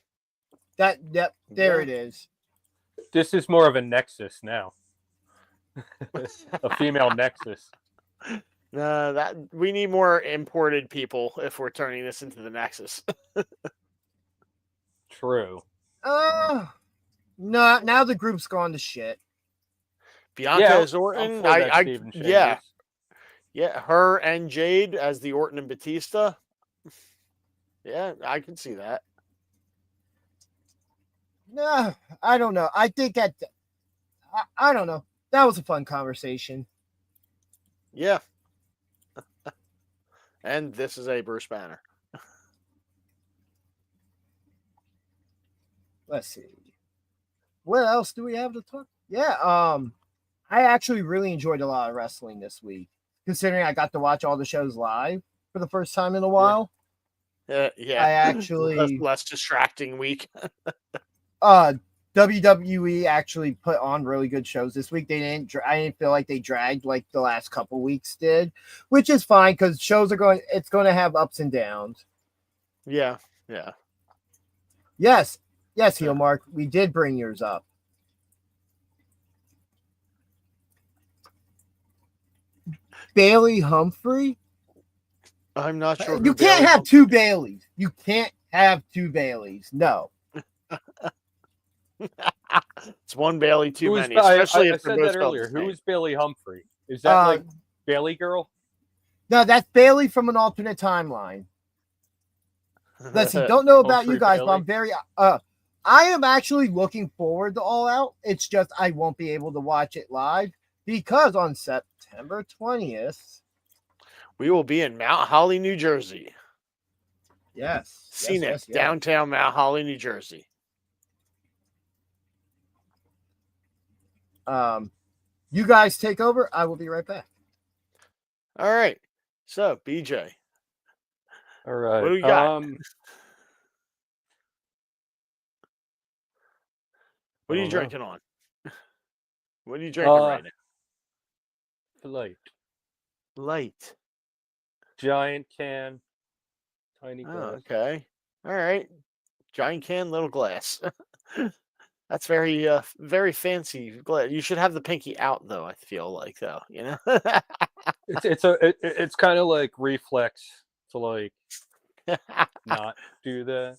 There it is. This is more of a nexus now. A female nexus. That we need more imported people if we're turning this into the nexus. True. No, now the group's gone to shit. Bianca Orton. Her and Jade as the Orton and Batista. Yeah, I can see that. No, I don't know. I think I don't know. That was a fun conversation. Yeah. And this is a Bruce Banner. Let's see. What else do we have to talk? Yeah, I actually really enjoyed a lot of wrestling this week, considering I got to watch all the shows live for the first time in a while. Yeah. I actually less distracting week. WWE actually put on really good shows this week. I didn't feel like they dragged like the last couple weeks did, which is fine because shows it's going to have ups and downs. Yeah. Yes, Heel Mark, we did bring yours up. Bailey Humphrey? I'm not sure. You can't have two Baileys. You can't have two Baileys. No. It's one Bailey too many. Especially I if said they're that both earlier. spelled the Who same. is Bailey Humphrey? Is that like Bailey Girl? No, that's Bailey from an alternate timeline. Let's see. Don't know about you guys, but I'm very I am actually looking forward to All Out. It's just I won't be able to watch it live because on September 20th we will be in Mount Holly, New Jersey. Yes. Scenic, downtown Mount Holly, New Jersey. You guys take over. I will be right back. All right. So, BJ. All right. What do we got? What are you drinking on? What are you drinking right now? Light. Giant can. Tiny glass. Oh, okay. All right. Giant can, little glass. That's very very fancy. You should have the pinky out though, I feel like though, you know. It's kind of like reflex to like not do that.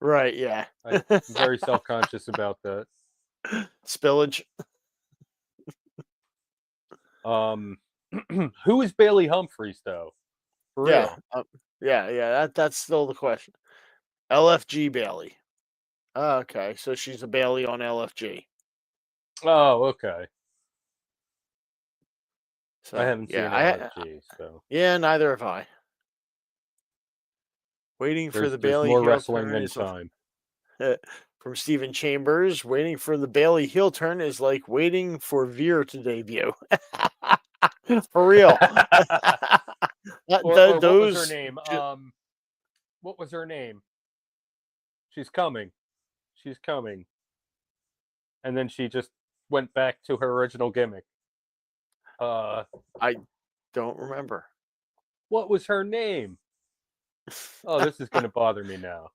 Right, yeah. I'm very self-conscious about that. Spillage. Who is Bailey Humphries though? For real? Yeah. That's still the question. LFG Bailey. Oh, okay, so she's a Bailey on LFG. Oh, okay. So, I haven't seen LFG, so yeah, neither have I. Waiting for the Bailey more heel wrestling turn than time. From Stephen Chambers, waiting for the Bailey heel turn is like waiting for Veer to debut. For real. What was her name? What was her name? She's coming. And then she just went back to her original gimmick. I don't remember. What was her name? Oh, this is going to bother me now.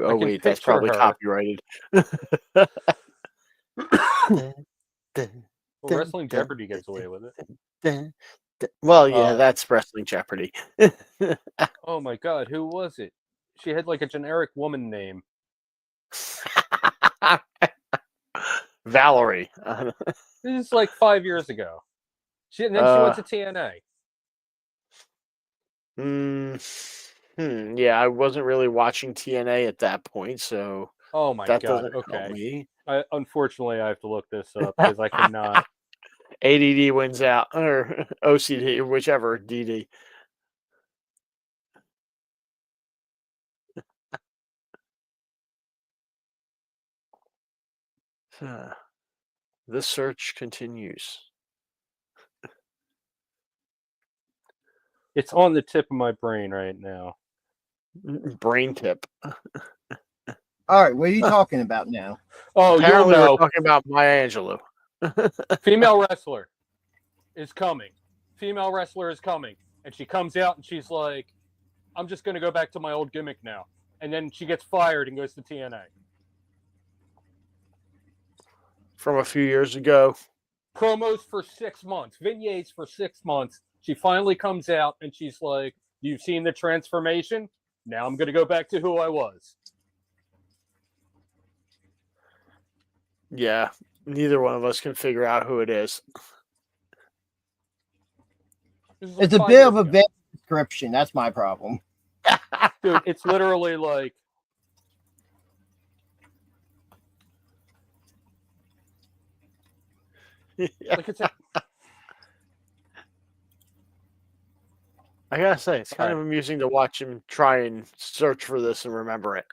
Oh, wait, that's probably copyrighted. Well, Wrestling Jeopardy gets away with it. Well, yeah, that's Wrestling Jeopardy. Oh my God, who was it? She had like a generic woman name. Valerie. This is like 5 years ago. And then she went to TNA. Yeah, I wasn't really watching TNA at that point, so oh my God. Okay. Unfortunately, I have to look this up because I cannot. ADD wins out, or OCD, whichever DD. The search continues. It's on the tip of my brain right now. Brain tip. All right, what are you talking about now? Oh, apparently we're talking about Maya Angelou. Female wrestler is coming. And she comes out and she's like, I'm just going to go back to my old gimmick now. And then she gets fired and goes to TNA. From a few years ago. Promos for 6 months. Vignettes for 6 months. She finally comes out and she's like, you've seen the transformation? Now I'm going to go back to who I was. Yeah, neither one of us can figure out who it is. It's a bit of a vague description. That's my problem. Dude, it's literally like... like it's I gotta say, it's kind of amusing to watch him try and search for this and remember it.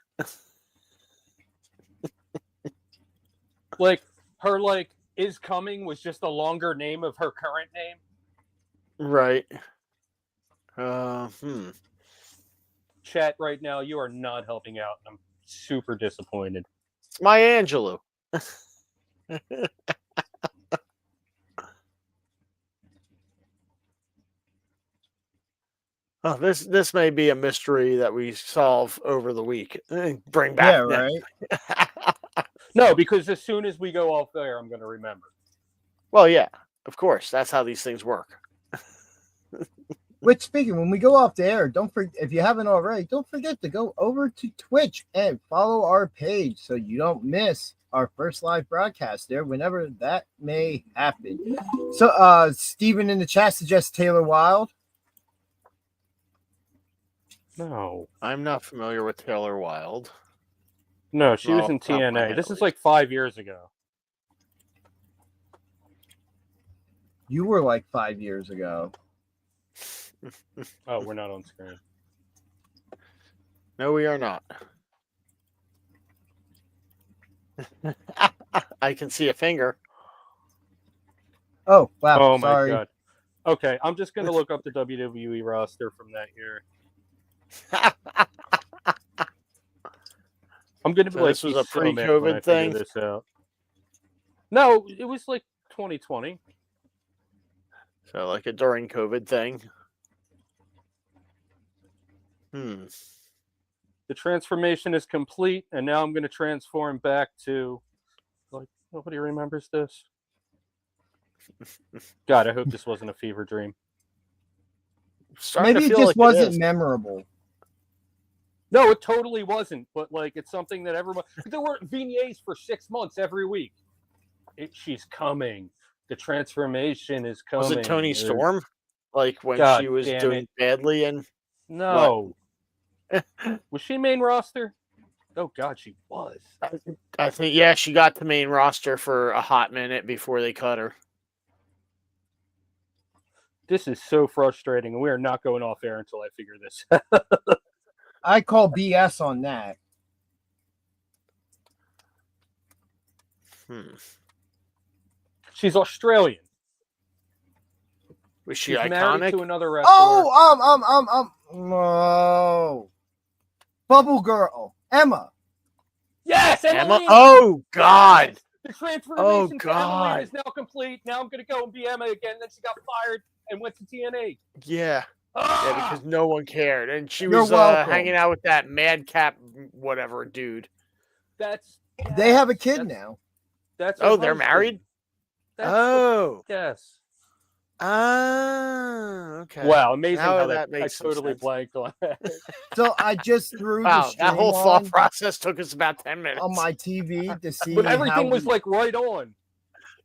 Like, her, like, is coming was just a longer name of her current name. Right. Chat right now, you are not helping out. I'm super disappointed. It's Maya Angelou. Oh, this may be a mystery that we solve over the week. Bring back. Yeah, right. No, because as soon as we go off there, I'm going to remember. Well, yeah, of course. That's how these things work. Which, speaking, when we go off the air, don't forget, if you haven't already, don't forget to go over to Twitch and follow our page so you don't miss our first live broadcast there whenever that may happen. So, Steven in the chat suggests Taylor Wilde. No. I'm not familiar with Taylor Wilde. No, she was in TNA. This is like 5 years ago. You were like 5 years ago. Oh, we're not on screen. No, we are not. I can see a finger. Oh, wow. Oh, sorry. my God. Okay, I'm just going to look up the WWE roster from that year. I'm going to be So like, this was a so mad when I pre-COVID figure thing? this out. No, it was like 2020. So like a during COVID thing. The transformation is complete, and now I'm going to transform back to, like, nobody remembers this. God, I hope this wasn't a fever dream. Maybe it just wasn't memorable. No, it totally wasn't. But like, it's something that everyone. There were vignettes for 6 months every week. She's coming. The transformation is coming. Was it Tony Storm? Like when she was doing badly and no. Was she main roster? Oh God, she was. I think she got the main roster for a hot minute before they cut her. This is so frustrating, and we are not going off air until I figure this out. I call BS on that. She's Australian. Was she She's iconic? Married to another wrestler. No. Bubble Girl, Emma. Yes, Emma. Oh God. The transformation to Emma is now complete. Now I'm going to go and be Emma again. Then she got fired and went to TNA. Yeah. Yeah, because no one cared. And she was hanging out with that madcap whatever dude. They have a kid now. They're married? Yes. Okay. Wow, amazing how that I totally blanked on that. So I just threw that whole thought process took us about 10 minutes on my TV to see. But everything was like right on.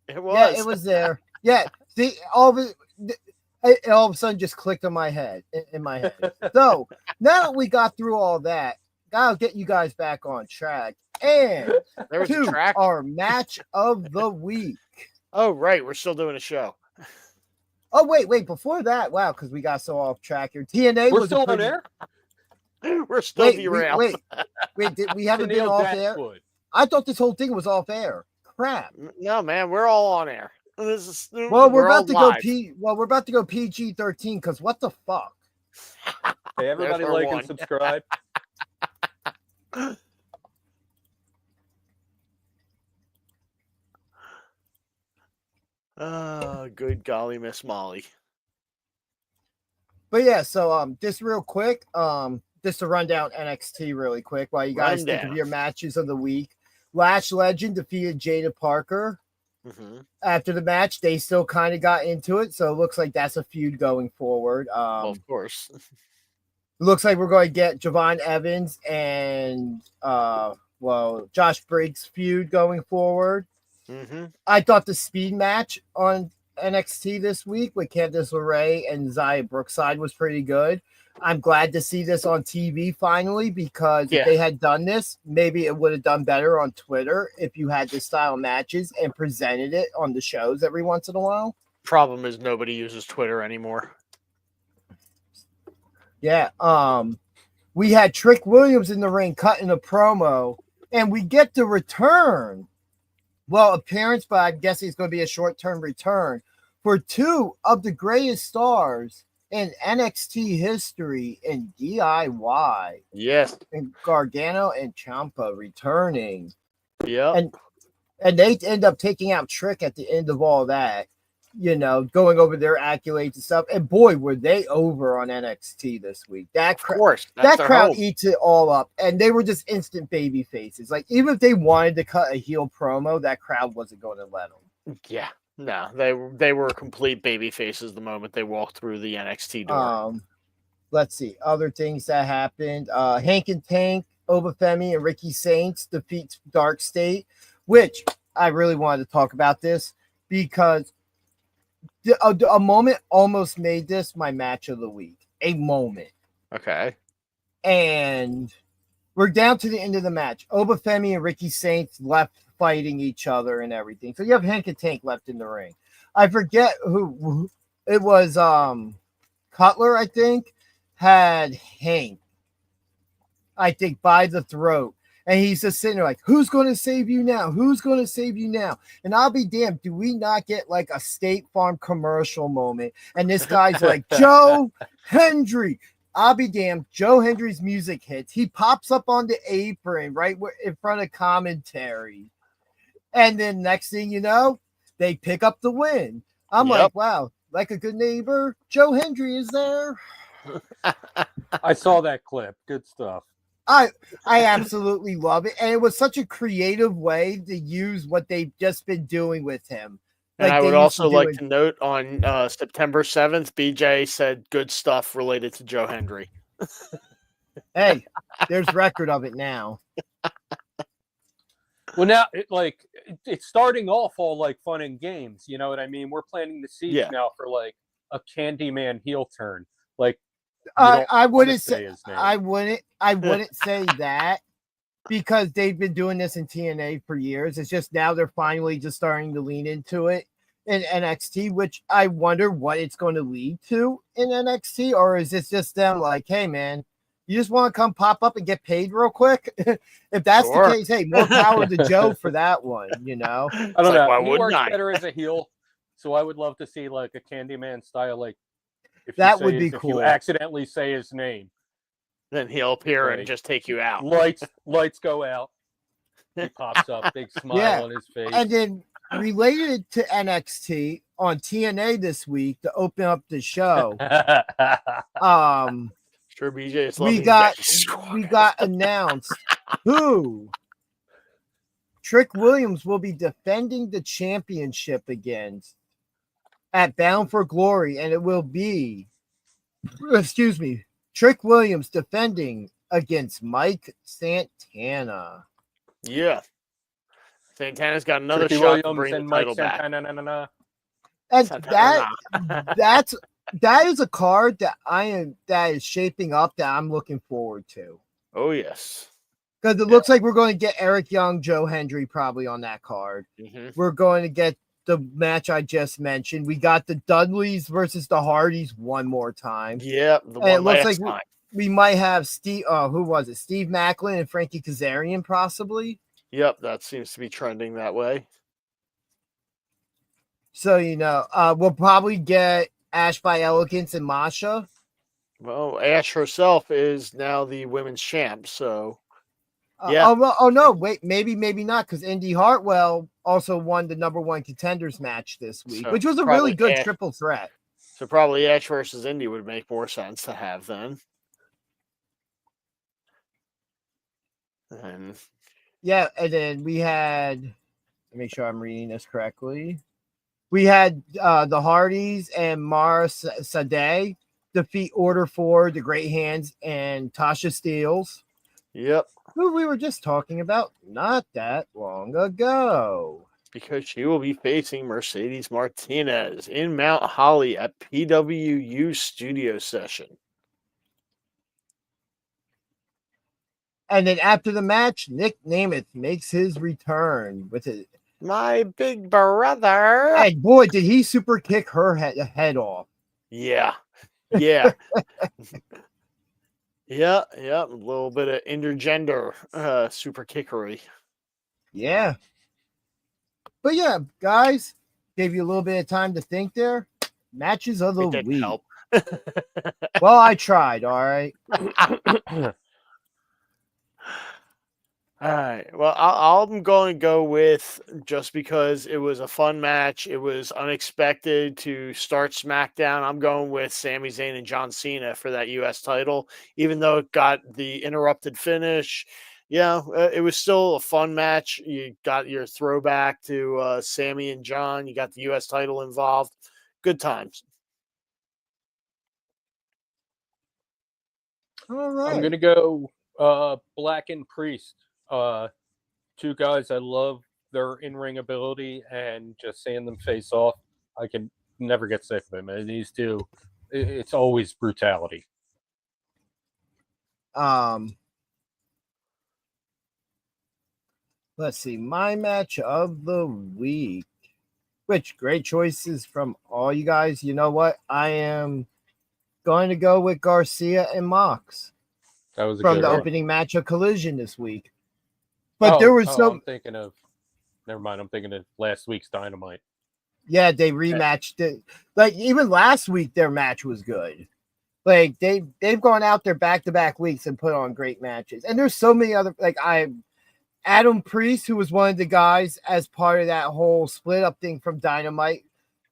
It was. Yeah, it was there. Yeah. See, all of a sudden just clicked on my head, in my head. So now that we got through all that, I'll get you guys back on track. And there was a track. Our match of the week. Oh, right. We're still doing a show. Oh, wait. Before that, wow, because we got so off track here. TNA was still on air? We're still derailed. Wait, we haven't been off air? I thought this whole thing was off air. Crap. No, man, we're all on air. We're about to go PG-13 because what the fuck? Hey, everybody like and subscribe. Good golly, Miss Molly. But yeah, so just real quick, just to run down NXT really quick while you guys think of your matches of the week. Lash Legend defeated Jada Parker. After the match, they still kind of got into it, so it looks like that's a feud going forward. Of course. Looks like we're going to get Javon Evans and Josh Briggs feud going forward. I thought the speed match on NXT this week with Candice LeRae and Xia Brookside was pretty good. I'm glad to see this on TV finally, because if they had done this, maybe it would have done better on Twitter if you had this style matches and presented it on the shows every once in a while. Problem is nobody uses Twitter anymore. Yeah. We had Trick Williams in the ring cutting a promo, and we get the return. Well, appearance, but I'm guessing it's going to be a short-term return for two of the greatest stars in NXT history in DIY. Yes. And Gargano and Ciampa returning. Yeah. And they end up taking out Trick at the end of all that, going over their accolades and stuff. And boy, were they over on NXT this week. That crowd eats it all up. And they were just instant baby faces. Like, even if they wanted to cut a heel promo, that crowd wasn't going to let them. Yeah. No, they were complete baby faces the moment they walked through the NXT door. Let's see. Other things that happened. Hank and Tank, Obafemi, and Ricky Saints defeats Dark State, which I really wanted to talk about this because a moment almost made this my match of the week. A moment. Okay. And we're down to the end of the match. Obafemi and Ricky Saints left fighting each other and everything. So you have Hank and Tank left in the ring. I forget who it was. Cutler, I think, had Hank, I think, by the throat. And he's just sitting there like, who's going to save you now? Who's going to save you now? And I'll be damned, do we not get like a State Farm commercial moment? And this guy's like, Joe Hendry. I'll be damned. Joe Hendry's music hits. He pops up on the apron right in front of commentary. And then next thing you know, they pick up the win. I'm like, wow, like a good neighbor, Joe Hendry is there. I saw that clip. Good stuff. I absolutely love it. And it was such a creative way to use what they've just been doing with him. And I would also like to note on September 7th, BJ said good stuff related to Joe Hendry. Hey, there's record of it now. Well, now it's starting off all like fun and games. You know what I mean? We're planting the seeds now for like a Candyman heel turn. Like, I wouldn't say that because they've been doing this in TNA for years. It's just now they're finally just starting to lean into it in NXT, which I wonder what it's going to lead to in NXT, or is this just them like, hey man, you just want to come pop up and get paid real quick? If that's the case, hey, more power to Joe for that one. I don't know. Why he works better as a heel, so I would love to see like a Candyman style like. That would be cool. If you accidentally say his name, then he'll appear and just take you out. Lights go out. He pops up, big smile on his face. And then related to NXT on TNA this week to open up the show. Sure, BJ. We got announced who Trick Williams will be defending the championship against at Bound for Glory, and it will be, Trick Williams defending against Mike Santana. Yeah. Santana's got another shot to bring the title back. Santana. And that is a card that is shaping up that I'm looking forward to. Oh, yes. Because it looks like we're going to get Eric Young, Joe Hendry probably on that card. Mm-hmm. We're going to get the match I just mentioned. We got the Dudleys versus the Hardys one more time. Yeah, it looks like we might have Steve. Who was it? Steve Macklin and Frankie Kazarian, possibly. Yep, that seems to be trending that way. So we'll probably get Ash by Elegance and Masha. Well, Ash herself is now the women's champ, so. Yeah. Oh no! Wait, maybe not, because Indy Hartwell also won the #1 contenders match this week, which was a really good triple threat. So probably Ash versus Indy would make more sense to have then. And then we had. Make sure I'm reading this correctly. We had the Hardys and Mara Sade defeat Order 4, the Great Hands, and Tasha Steelz. Yep. Who we were just talking about not that long ago. Because she will be facing Mercedes Martinez in Mount Holly at PWU Studio Session. And then after the match, Nick Nemeth makes his return with it. My big brother. And boy, did he super kick her head off. Yeah. Yeah. Yeah. A little bit of intergender super kickery. Yeah. But yeah, guys, gave you a little bit of time to think there. Matches of the week. Well, I tried. All right. All right. Well, I'm going to go with, just because it was a fun match, it was unexpected to start SmackDown. I'm going with Sami Zayn and John Cena for that U.S. title, even though it got the interrupted finish. Yeah, it was still a fun match. You got your throwback to Sami and John. You got the U.S. title involved. Good times. All right. I'm gonna go Black and Priest. Two guys I love their in-ring ability, and just seeing them face off, I can never get sick of them. And these two, it's always brutality. Let's see, my match of the week. Which great choices from all you guys. You know what? I am going to go with Garcia and Mox. That was from the one. opening match of Collision this week. But there was some. I'm thinking of. Never mind. I'm thinking of last week's Dynamite. Yeah, they rematched it. Like even last week, their match was good. Like they've gone out there back-to-back weeks and put on great matches. And there's so many other Adam Priest, who was one of the guys as part of that whole split up thing from Dynamite,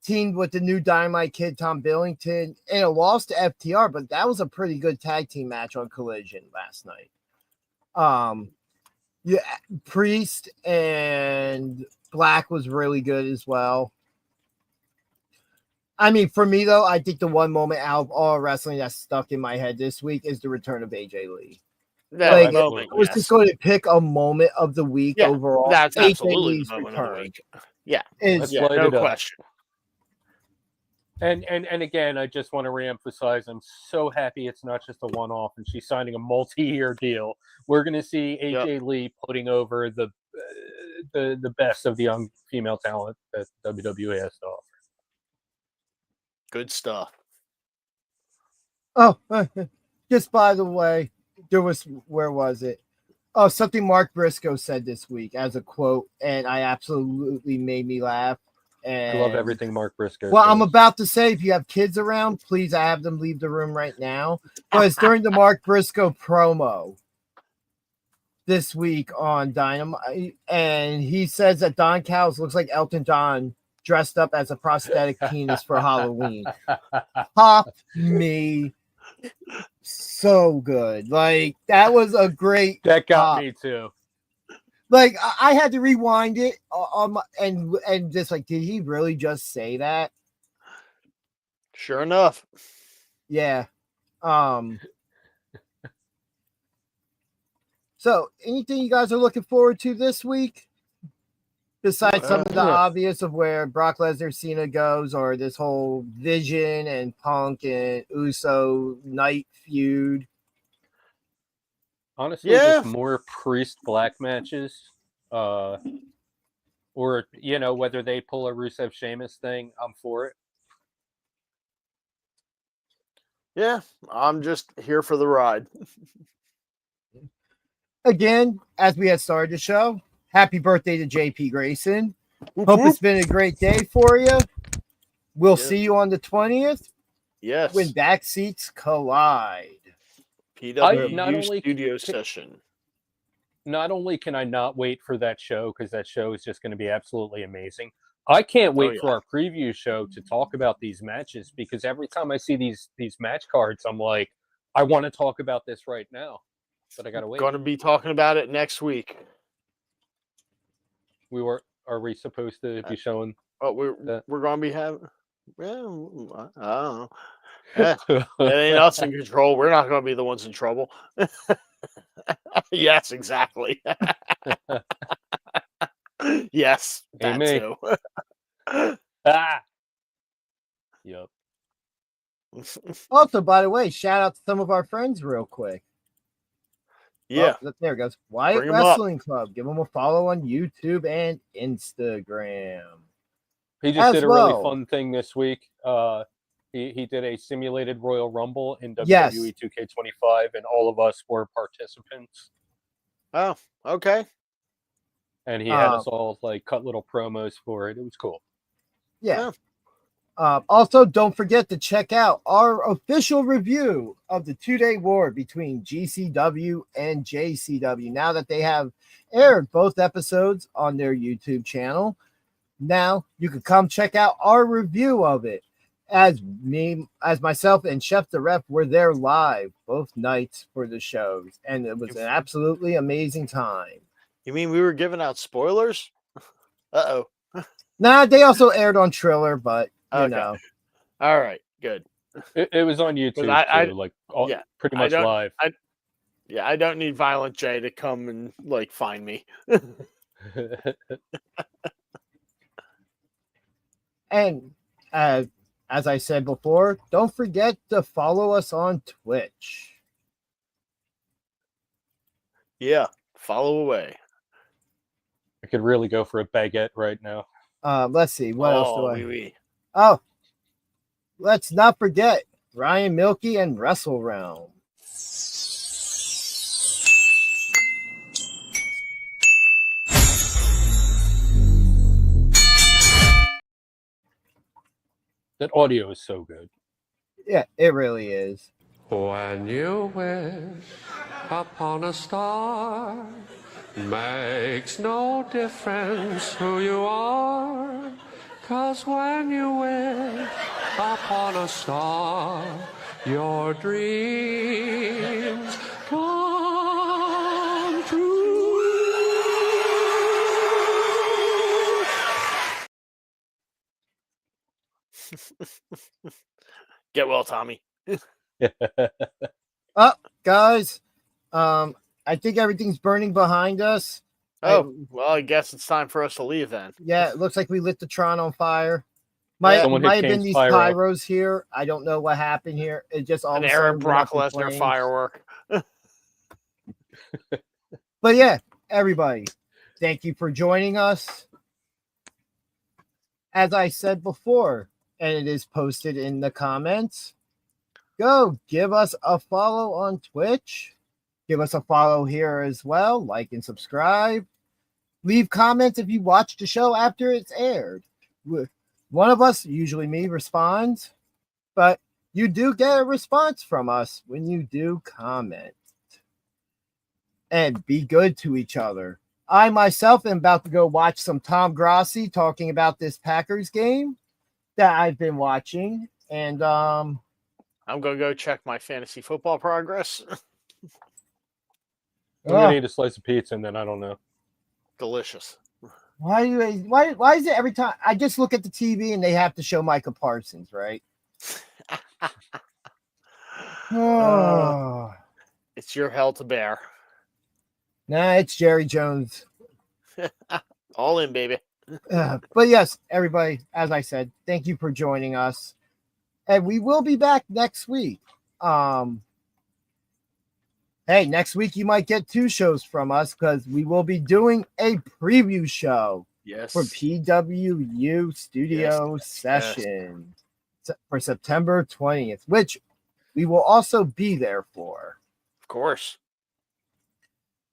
teamed with the new Dynamite kid Tom Billington, and it lost to FTR, but that was a pretty good tag team match on Collision last night. Yeah, Priest and Black was really good as well. I mean, for me though, I think the one moment out of all wrestling that's stuck in my head this week is the return of AJ Lee. I was just going to pick a moment of the week overall. That's AJ absolutely Lee's the moment return. of the week. Yeah, no question. And again, I just want to reemphasize, I'm so happy it's not just a one-off and she's signing a multi-year deal. We're going to see AJ Lee putting over the best of the young female talent that WWE has to offer. Good stuff. Oh, just by the way, where was it? Oh, something Mark Briscoe said this week as a quote, and I absolutely made me laugh. And I love everything Mark Briscoe Well, says. I'm about to say, if you have kids around, please have them leave the room right now. But it's during the Mark Briscoe promo this week on Dynamite, and he says that Don Callis looks like Elton John dressed up as a prosthetic penis for Halloween. Pop me so good. Like, that was a great that got me too. Like, I had to rewind it and just like, did he really just say that? Sure enough. Yeah. So anything you guys are looking forward to this week? Besides some of the obvious of where Brock Lesnar Cena goes, or this whole Vision and Punk and Uso night feud. Honestly, just more Priest Black matches. Or, whether they pull a Rusev Sheamus thing, I'm for it. Yeah, I'm just here for the ride. Again, as we had started the show, happy birthday to JP Grayson. Hope it's been a great day for you. We'll see you on the 20th. Yes. When backseats collide. PW studio session. Not only can I not wait for that show, because that show is just going to be absolutely amazing, I can't wait for our preview show to talk about these matches, because every time I see these match cards, I'm like, I want to talk about this right now, but I got to wait. Going to be talking about it next week. Are we supposed to be showing? Oh, we're going to be having. Well, I don't know. It ain't us in control. We're not going to be the ones in trouble. Yes, exactly. Yes, that too. Yep. Also, by the way, shout out to some of our friends real quick. Yeah. Oh, there it goes. Wyatt Wrestling Club. Give them a follow on YouTube and Instagram. He just did a really fun thing this week. He did a simulated Royal Rumble in WWE 2K25, and all of us were participants. Oh, okay. And he had us all cut little promos for it. It was cool. Yeah. Also, don't forget to check out our official review of the 2-day war between GCW and JCW. Now that they have aired both episodes on their YouTube channel, now you can come check out our review of it. As myself and Chef the Ref were there live both nights for the shows, and it was an absolutely amazing time. You mean we were giving out spoilers? Uh-oh. Nah, they also aired on Triller, but you know. All right, good. It was on YouTube too, pretty much live. I don't need Violent J to come and like find me. And as I said before, don't forget to follow us on Twitch. Yeah, follow away. I could really go for a baguette right now. Let's see. What else do I... Oui. Oh, let's not forget Ryan Milky and Wrestle Realm. That audio is so good. Yeah, it really is. When you wish upon a star, makes no difference who you are, 'cause when you wish upon a star, your dreams come true. Get well, Tommy. Guys, I think everything's burning behind us. Well, I guess it's time for us to leave then. Yeah, it looks like we lit the Tron on fire. Might have been these pyros here. I don't know what happened here. It just all an Aaron Brock Lesnar firework. But yeah, everybody, thank you for joining us. As I said before, and it is posted in the comments, go give us a follow on Twitch. Give us a follow here as well. Like and subscribe. Leave comments if you watch the show after it's aired. One of us, usually me, responds, but you do get a response from us when you do comment. And be good to each other. I myself am about to go watch some Tom Grassi talking about this Packers game that I've been watching. And I'm going to go check my fantasy football progress. I'm going to eat a slice of pizza and then I don't know. Delicious. Why is it every time I just look at the TV and they have to show Micah Parsons, right? It's your hell to bear. Nah, it's Jerry Jones. All in, baby. But yes, everybody, as I said, thank you for joining us. And we will be back next week. Hey, next week you might get 2 shows from us because we will be doing a preview show for PWU Studio Session for September 20th, which we will also be there for. Of course.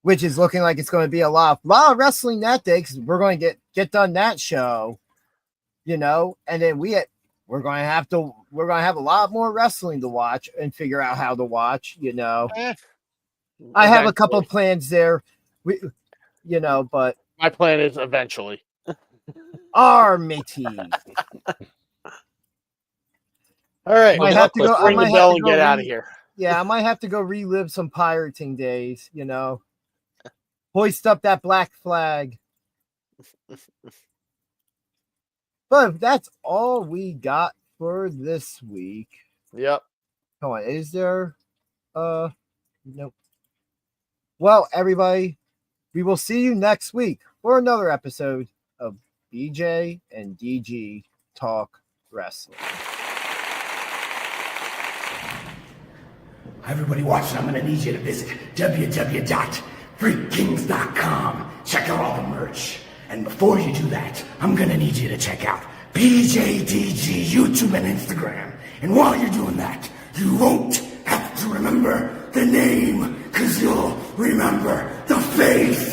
Which is looking like it's going to be a lot of wrestling that day because we're going to get done that show, and then we're going to have a lot more wrestling to watch and figure out how to watch, I have a couple of plans there, but my plan is eventually. Our matey. All right, I have to go. Ring the bell and get out of here. Yeah, I might have to go relive some pirating days. Hoist up that black flag. But that's all we got for this week. Yep. Come on, is there? Nope. Well, everybody, we will see you next week for another episode of BJ and DG Talk Wrestling. Everybody watching, I'm going to need you to visit www.freakkings.com. Check out all the merch. And before you do that, I'm going to need you to check out BJDG YouTube and Instagram. And while you're doing that, you won't have to remember the name, because you'll remember the face.